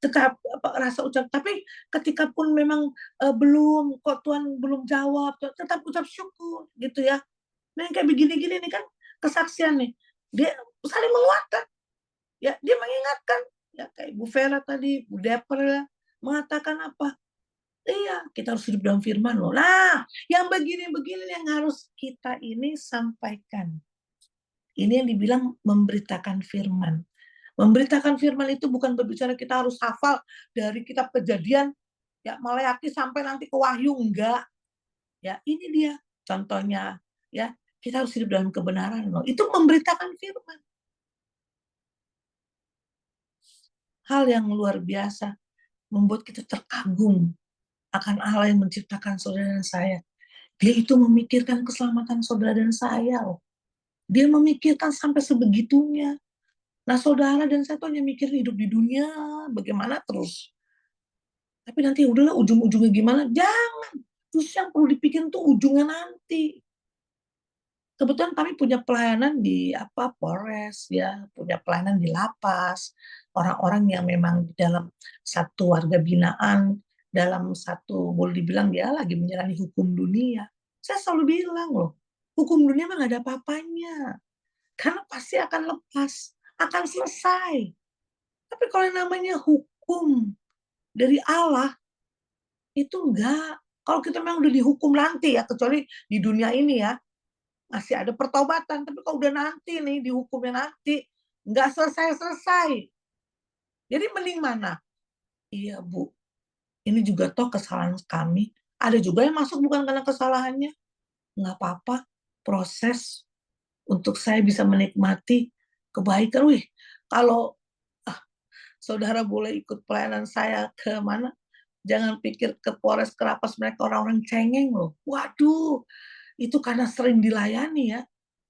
Tetap rasa ucap, tapi ketika pun memang belum, kok Tuhan belum jawab, tetap ucap syukur gitu ya. Nah, yang kayak begini-gini nih kan kesaksian nih. Dia saling menguatkan. Ya, dia mengingatkan. Ya, kayak Bu Vera tadi, Bu Deper ya, mengatakan apa? Iya, kita harus hidup dalam firman loh. Nah, yang begini-begini yang harus kita ini sampaikan. Ini yang dibilang memberitakan firman. Memberitakan firman itu bukan berbicara kita harus hafal dari kitab Kejadian, ya Maleakhi sampai nanti ke Wahyu, enggak. Ya, ini dia contohnya ya. Kita harus hidup dalam kebenaran loh. Itu memberitakan firman. Hal yang luar biasa membuat kita terkagum akan Allah yang menciptakan saudara dan saya. Dia itu memikirkan keselamatan saudara dan saya loh. Dia memikirkan sampai sebegitunya. Nah, saudara dan saya tuh hanya mikir hidup di dunia bagaimana terus. Tapi nanti udahlah ujung-ujungnya gimana? Jangan. Terus yang perlu dipikirin tuh ujungnya nanti. Kebetulan kami punya pelayanan di Polres ya, punya pelayanan di lapas, orang-orang yang memang di dalam satu warga binaan, dalam satu boleh dibilang dia lagi menjalani hukum dunia. Saya selalu bilang loh, hukum dunia mah gak ada apa-apanya, karena pasti akan lepas, akan selesai. Tapi kalau yang namanya hukum dari Allah itu enggak. Kalau kita memang udah dihukum nanti ya, kecuali di dunia ini ya, masih ada pertobatan, tapi kalau udah nanti nih dihukumnya nanti nggak selesai-selesai. Jadi mending mana? Iya Bu, ini juga toh kesalahan kami. Ada juga yang masuk bukan karena kesalahannya. Nggak apa-apa, proses untuk saya bisa menikmati kebaikan. Wih, kalau saudara boleh ikut pelayanan saya ke mana? Jangan pikir ke Polres Kerapas mereka orang-orang cengeng loh. Waduh, itu karena sering dilayani ya.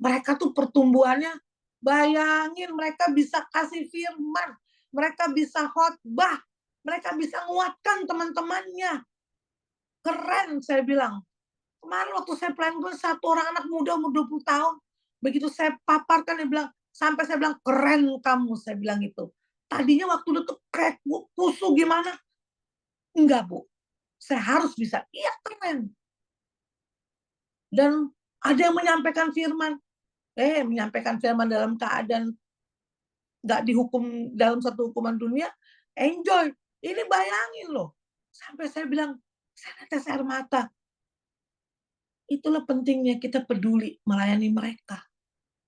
Mereka tuh pertumbuhannya, bayangin mereka bisa kasih firman, mereka bisa khotbah, mereka bisa nguatkan teman-temannya. Keren saya bilang. Kemarin waktu saya pelayanan satu orang anak muda umur 20 tahun, begitu saya paparkan dia bilang, sampai saya bilang keren kamu, saya bilang itu. Tadinya waktu itu kayak kusu gimana? Enggak Bu, saya harus bisa. Iya keren. Dan ada yang menyampaikan firman, menyampaikan firman dalam keadaan nggak dihukum dalam satu hukuman dunia, enjoy. Ini bayangin loh, sampai saya bilang, saya netes air mata. Itulah pentingnya kita peduli melayani mereka.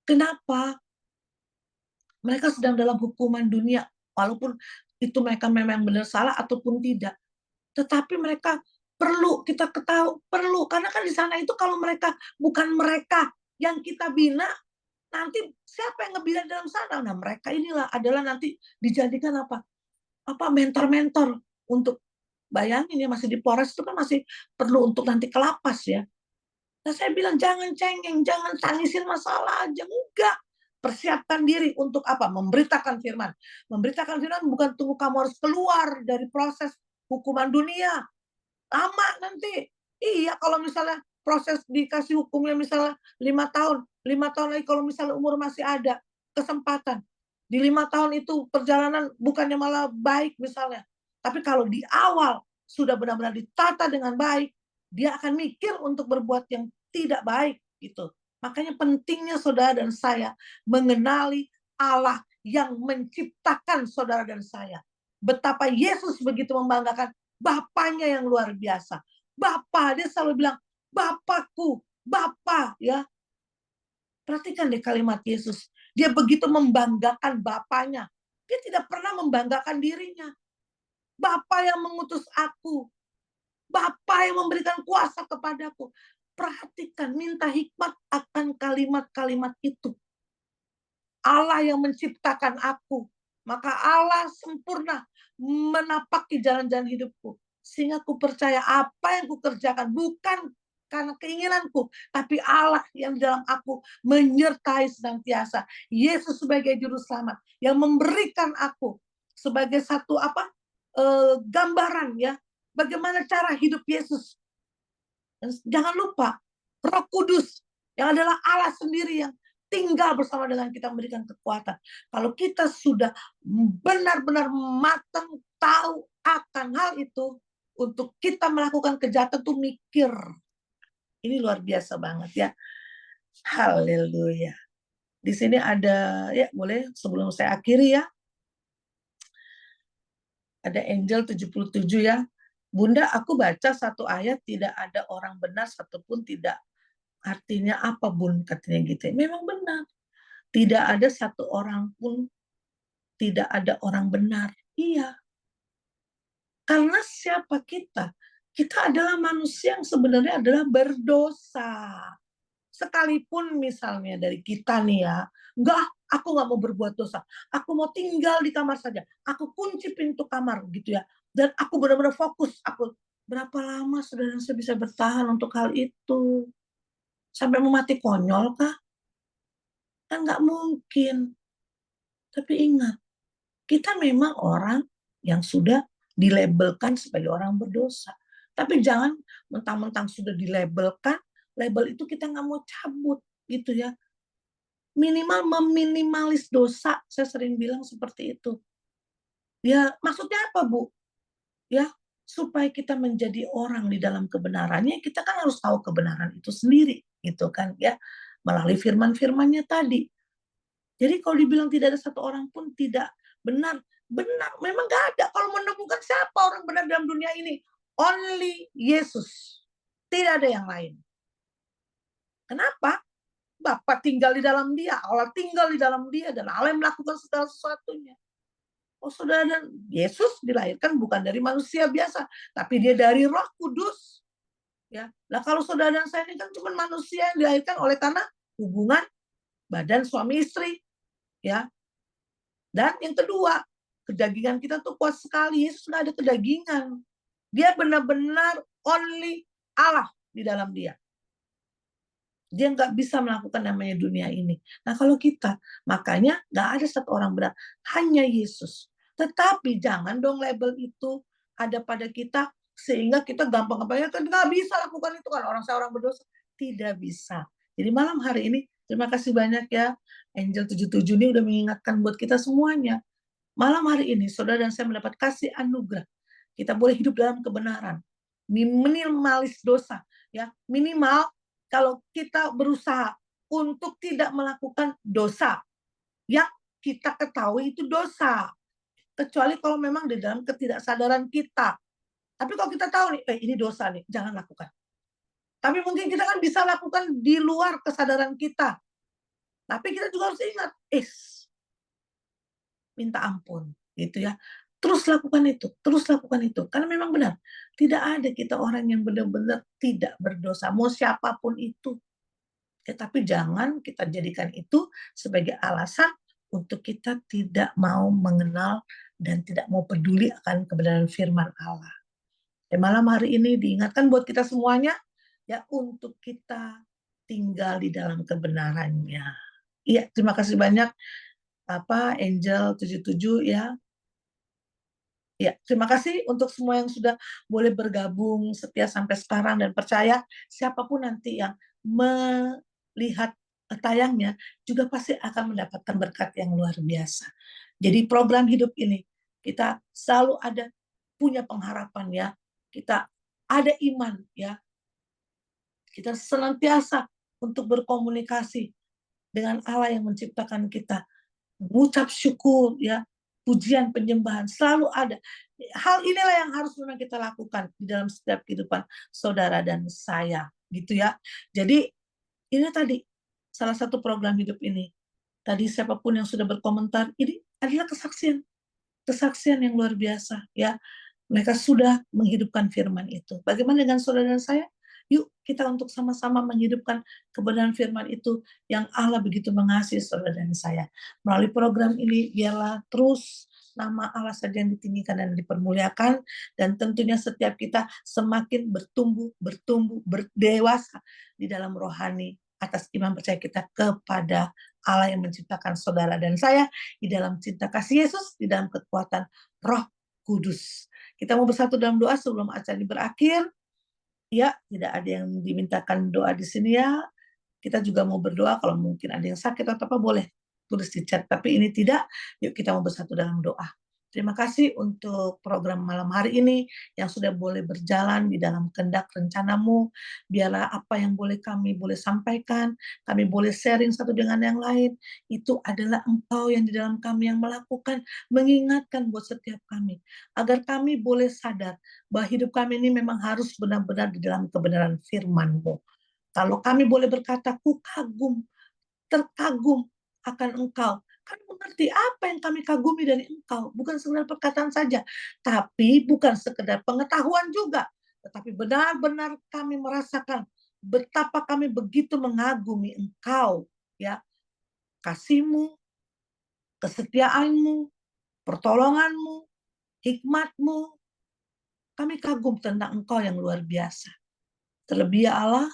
Kenapa? Mereka sedang dalam hukuman dunia, walaupun itu mereka memang benar salah ataupun tidak. Tetapi mereka perlu kita ketahui, perlu. Karena kan di sana itu kalau mereka bukan mereka yang kita bina, nanti siapa yang ngebina dalam sana? Nah, mereka inilah adalah nanti dijadikan apa? Mentor-mentor untuk, bayangin ya masih di Polres itu kan masih perlu untuk nanti ke lapas ya. Nah, saya bilang jangan cengeng, jangan tangisin masalah aja, enggak. Persiapkan diri untuk apa? Memberitakan firman. Memberitakan firman bukan tunggu kamu harus keluar dari proses hukuman dunia. Lama nanti. Iya, kalau misalnya proses dikasih hukumnya misalnya 5 tahun, 5 tahun lagi kalau misalnya umur masih ada kesempatan. Di 5 tahun itu perjalanan bukannya malah baik misalnya. Tapi kalau di awal sudah benar-benar ditata dengan baik, dia akan mikir untuk berbuat yang tidak baik gitu. Makanya pentingnya saudara dan saya mengenali Allah yang menciptakan saudara dan saya. Betapa Yesus begitu membanggakan Bapaknya yang luar biasa. Bapa, dia selalu bilang, Bapakku, Bapa, ya. Perhatikan deh kalimat Yesus. Dia begitu membanggakan Bapaknya. Dia tidak pernah membanggakan dirinya. Bapa yang mengutus aku. Bapa yang memberikan kuasa kepadaku. Perhatikan, minta hikmat akan kalimat-kalimat itu. Allah yang menciptakan aku. Maka Allah sempurna menapaki jalan-jalan hidupku. Sehingga ku percaya apa yang ku kerjakan bukan karena keinginanku, tapi Allah yang di dalam aku menyertai senantiasa. Yesus sebagai juru selamat yang memberikan aku sebagai satu gambaran ya, bagaimana cara hidup Yesus. Dan jangan lupa Roh Kudus yang adalah Allah sendiri yang tinggal bersama dengan kita memberikan kekuatan. Kalau kita sudah benar-benar matang tahu akan hal itu, untuk kita melakukan kejahatan tuh mikir. Ini luar biasa banget ya. Haleluya. Di sini ada, ya boleh sebelum saya akhiri ya. Ada Angel 77 ya. Bunda, aku baca satu ayat, tidak ada orang benar satupun, tidak. Artinya apa Bun? Katanya gitu. Memang benar. Tidak ada satu orang pun, tidak ada orang benar. Iya. Karena siapa kita? Kita adalah manusia yang sebenarnya adalah berdosa. Sekalipun misalnya dari kita nih ya, aku nggak mau berbuat dosa. Aku mau tinggal di kamar saja. Aku kunci pintu kamar gitu ya. Dan aku benar-benar fokus. Berapa lama saudara saya bisa bertahan untuk hal itu? Sampai mau mati konyol kah? Kan nggak mungkin. Tapi ingat, kita memang orang yang sudah dilabelkan sebagai orang berdosa. Tapi jangan mentang-mentang sudah dilabelkan, label itu kita nggak mau cabut gitu ya. Minimal meminimalis dosa, saya sering bilang seperti itu. Ya, maksudnya apa, Bu? Ya, supaya kita menjadi orang di dalam kebenarannya, kita kan harus tahu kebenaran itu sendiri, gitu kan ya, melalui firman-firmannya tadi. Jadi kalau dibilang tidak ada satu orang pun tidak benar, memang gak ada. Kalau menemukan siapa orang benar dalam dunia ini, only Yesus, tidak ada yang lain. Kenapa? Bapa tinggal di dalam dia, Allah tinggal di dalam dia, dan Allah yang melakukan segala sesuatunya. Oh saudara, dan Yesus dilahirkan bukan dari manusia biasa, tapi dia dari Roh Kudus. Ya, nah kalau saudara dan saya ini kan cuma manusia yang dilahirkan oleh karena hubungan badan suami istri, ya. Dan yang kedua, kedagingan kita tuh kuat sekali. Yesus nggak ada kedagingan. Dia benar-benar only Allah di dalam dia. Dia nggak bisa melakukan namanya dunia ini. Nah kalau kita, makanya nggak ada satu orang benar, hanya Yesus. Tetapi jangan dong label itu ada pada kita sehingga kita gampang-gampangnya kan nggak bisa lakukan itu kan orang saya orang berdosa. Tidak bisa. Jadi malam hari ini terima kasih banyak ya Angel 77 ini udah mengingatkan buat kita semuanya. Malam hari ini saudara dan saya mendapat kasih anugerah. Kita boleh hidup dalam kebenaran. Minimalis dosa ya, minimal kalau kita berusaha untuk tidak melakukan dosa yang kita ketahui itu dosa. Kecuali kalau memang di dalam ketidaksadaran kita. Tapi kalau kita tahu nih, ini dosa nih, jangan lakukan. Tapi mungkin kita kan bisa lakukan di luar kesadaran kita. Tapi kita juga harus ingat, minta ampun, gitu ya. Terus lakukan itu. Karena memang benar, tidak ada kita orang yang benar-benar tidak berdosa, mau siapapun itu. Tapi jangan kita jadikan itu sebagai alasan untuk kita tidak mau mengenal dan tidak mau peduli akan kebenaran firman Allah. Malam hari ini diingatkan buat kita semuanya, ya untuk kita tinggal di dalam kebenarannya. Iya, terima kasih banyak Angel 77 ya. Ya, terima kasih untuk semua yang sudah boleh bergabung setia sampai sekarang dan percaya siapapun nanti yang melihat tayangnya juga pasti akan mendapatkan berkat yang luar biasa. Jadi program hidup ini kita selalu ada punya pengharapan ya. Kita ada iman ya. Kita senantiasa untuk berkomunikasi dengan Allah yang menciptakan kita. Mengucap syukur ya, pujian penyembahan selalu ada. Hal inilah yang harus memang kita lakukan di dalam setiap kehidupan saudara dan saya, gitu ya. Jadi ini tadi salah satu program hidup ini. Tadi siapapun yang sudah berkomentar, ini adalah kesaksian yang luar biasa ya. Mereka sudah menghidupkan firman itu. Bagaimana dengan saudara dan saya? Yuk kita untuk sama-sama menghidupkan kebenaran firman itu yang Allah begitu mengasihi saudara dan saya. Melalui program ini biarlah terus nama Allah saja yang ditinggikan dan dipermuliakan, dan tentunya setiap kita semakin bertumbuh, berdewasa di dalam rohani atas iman percaya kita kepada Allah yang menciptakan saudara dan saya, di dalam cinta kasih Yesus, di dalam kekuatan Roh Kudus. Kita mau bersatu dalam doa sebelum acara ini berakhir. Ya, tidak ada yang dimintakan doa di sini ya. Kita juga mau berdoa, kalau mungkin ada yang sakit atau apa boleh tulis di chat. Tapi ini tidak, yuk kita mau bersatu dalam doa. Terima kasih untuk program malam hari ini yang sudah boleh berjalan di dalam kehendak rencanamu. Biarlah apa yang kami boleh sampaikan, kami boleh sharing satu dengan yang lain, itu adalah Engkau yang di dalam kami yang melakukan, mengingatkan buat setiap kami. Agar kami boleh sadar bahwa hidup kami ini memang harus benar-benar di dalam kebenaran firman-Mu. Kalau kami boleh berkata, ku kagum, terkagum akan Engkau. Kan mengerti apa yang kami kagumi dari Engkau. Bukan sekedar perkataan saja. Tapi bukan sekedar pengetahuan juga. Tetapi benar-benar kami merasakan betapa kami begitu mengagumi Engkau. Ya, kasih-Mu, kesetiaan-Mu, pertolongan-Mu, hikmat-Mu. Kami kagum tentang Engkau yang luar biasa. Terlebih ya Allah,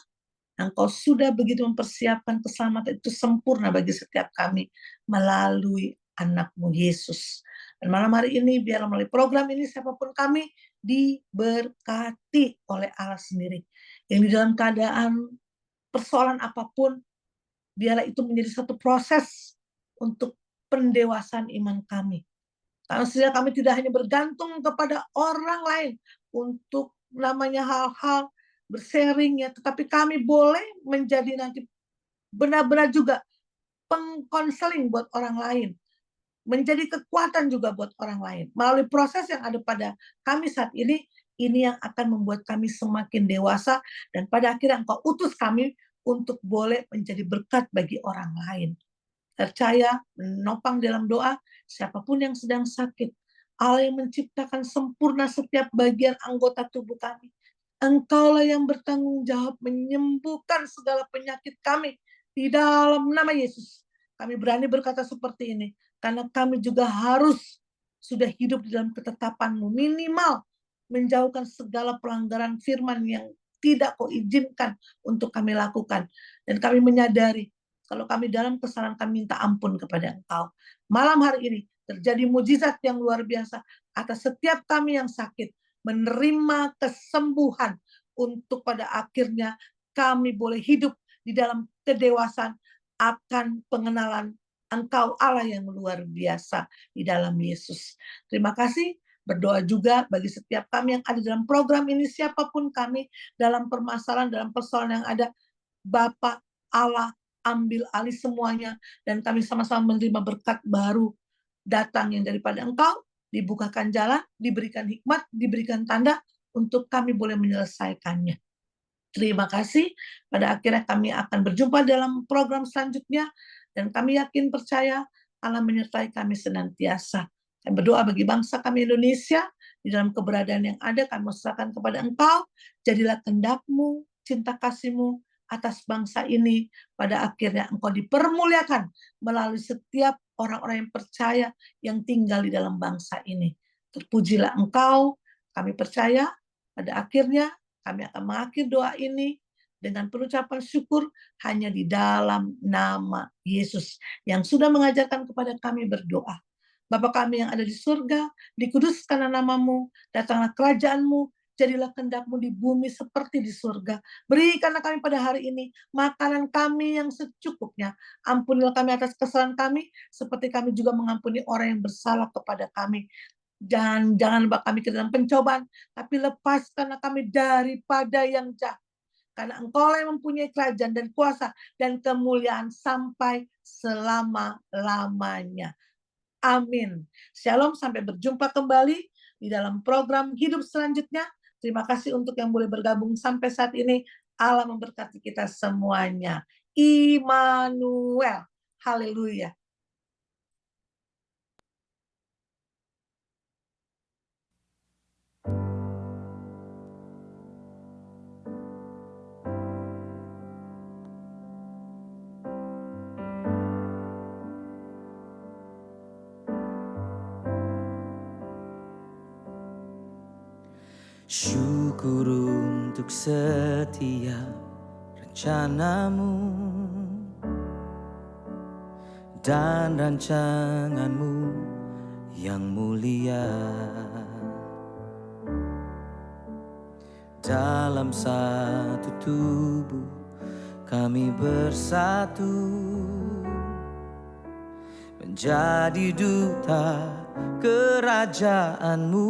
Engkau sudah begitu mempersiapkan keselamatan itu sempurna bagi setiap kami melalui anak-Mu Yesus. Dan malam hari ini, biar melalui program ini siapapun kami diberkati oleh Allah sendiri. Yang di dalam keadaan persoalan apapun, biarlah itu menjadi satu proses untuk pendewasaan iman kami. Karena sehingga kami tidak hanya bergantung kepada orang lain untuk namanya hal-hal bersharing ya, tetapi kami boleh menjadi nanti benar-benar juga pengkonseling buat orang lain, menjadi kekuatan juga buat orang lain. Melalui proses yang ada pada kami saat ini yang akan membuat kami semakin dewasa, dan pada akhirnya Engkau utus kami untuk boleh menjadi berkat bagi orang lain. Percaya, menopang dalam doa, siapapun yang sedang sakit, Allah yang menciptakan sempurna setiap bagian anggota tubuh kami. Engkaulah yang bertanggung jawab menyembuhkan segala penyakit kami di dalam nama Yesus. Kami berani berkata seperti ini, karena kami juga harus sudah hidup di dalam ketetapan-Mu, minimal menjauhkan segala pelanggaran firman yang tidak Kau izinkan untuk kami lakukan. Dan kami menyadari, kalau kami dalam kesalahan, kami minta ampun kepada Engkau. Malam hari ini terjadi mujizat yang luar biasa atas setiap kami yang sakit, menerima kesembuhan untuk pada akhirnya kami boleh hidup di dalam kedewasaan akan pengenalan Engkau Allah yang luar biasa di dalam Yesus. Terima kasih. Berdoa juga bagi setiap kami yang ada dalam program ini, siapapun kami dalam permasalahan, dalam persoalan yang ada, Bapa Allah ambil alih semuanya, dan kami sama-sama menerima berkat baru datang yang daripada Engkau, dibukakan jalan, diberikan hikmat, diberikan tanda untuk kami boleh menyelesaikannya. Terima kasih. Pada akhirnya kami akan berjumpa dalam program selanjutnya, dan kami yakin percaya Allah menyertai kami senantiasa. Kami berdoa bagi bangsa kami Indonesia, di dalam keberadaan yang ada kami serahkan kepada Engkau. Jadilah kehendak-Mu, cinta kasih-Mu atas bangsa ini. Pada akhirnya Engkau dipermuliakan melalui setiap orang-orang yang percaya yang tinggal di dalam bangsa ini. Terpujilah Engkau, kami percaya pada akhirnya kami akan mengakhiri doa ini dengan pengucapan syukur hanya di dalam nama Yesus yang sudah mengajarkan kepada kami berdoa. Bapa kami yang ada di surga, dikuduskanlah nama-Mu, datanglah kerajaan-Mu, jadilah kehendak-Mu di bumi seperti di surga. Berikanlah kami pada hari ini makanan kami yang secukupnya. Ampunilah kami atas kesalahan kami, seperti kami juga mengampuni orang yang bersalah kepada kami. Jangan bawa kami ke dalam pencobaan, tapi lepaskanlah kami daripada yang jahat. Karena Engkau yang mempunyai kerajaan dan kuasa dan kemuliaan sampai selama-lamanya. Amin. Shalom, sampai berjumpa kembali di dalam program hidup selanjutnya. Terima kasih untuk yang boleh bergabung sampai saat ini. Allah memberkati kita semuanya. Immanuel. Haleluya. Syukur untuk setiap rencanamu dan rancanganmu yang mulia. Dalam satu tubuh kami bersatu menjadi duta kerajaan-Mu.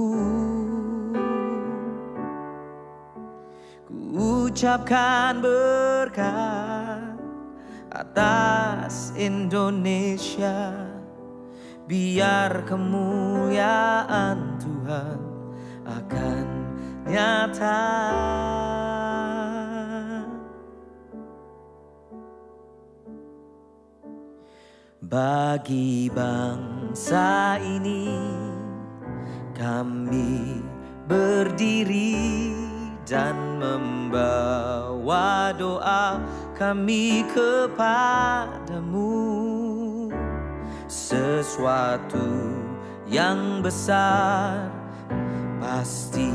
Ucapkan berkat atas Indonesia, biar kemuliaan Tuhan akan nyata. Bagi bangsa ini kami berdiri dan membawa doa kami kepadamu. Sesuatu yang besar pasti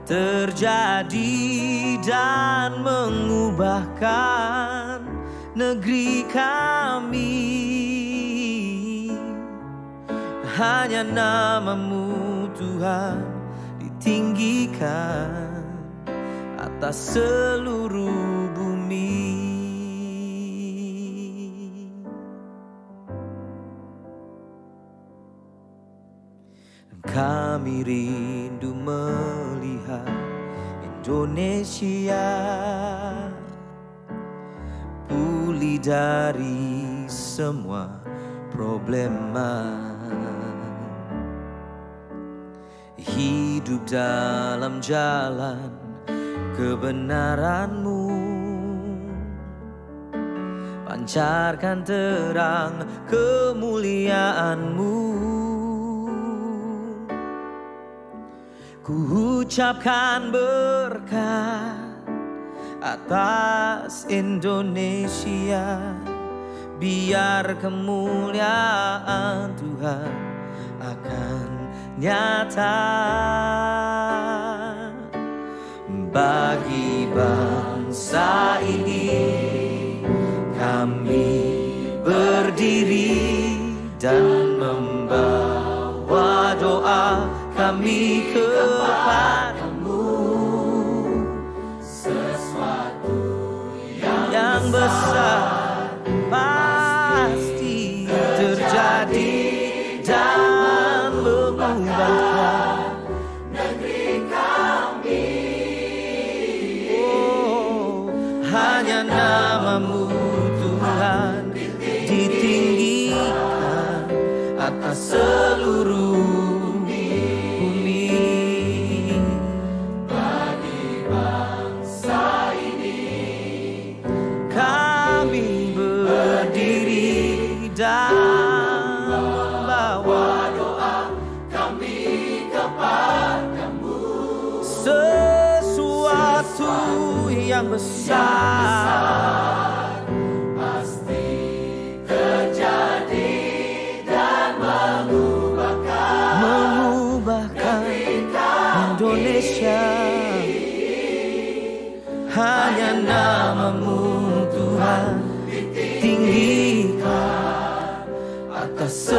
terjadi dan mengubahkan negeri kami. Hanya nama-Mu Tuhan ditinggikan atas seluruh bumi. Kami rindu melihat Indonesia pulih dari semua problema, hidup dalam jalan kebenaran-Mu, pancarkan terang kemuliaan-Mu. Ku ucapkan berkat atas Indonesia, biar kemuliaan Tuhan akan nyata. Bagi bangsa ini kami berdiri dan membawa doa kami kepadamu. Sesuatu yang besar pasti terjadi dan mengubahkan negeri kami. Hanya nama-Mu Tuhan ditinggikan atas seluruh bumi. Bagi bangsa ini kami berdiri dan membawa doa kami kepadamu. Sesuatu yang besar pasti terjadi dan mengubahkan Indonesia. Hanya nama-Mu Tuhan tinggikan atas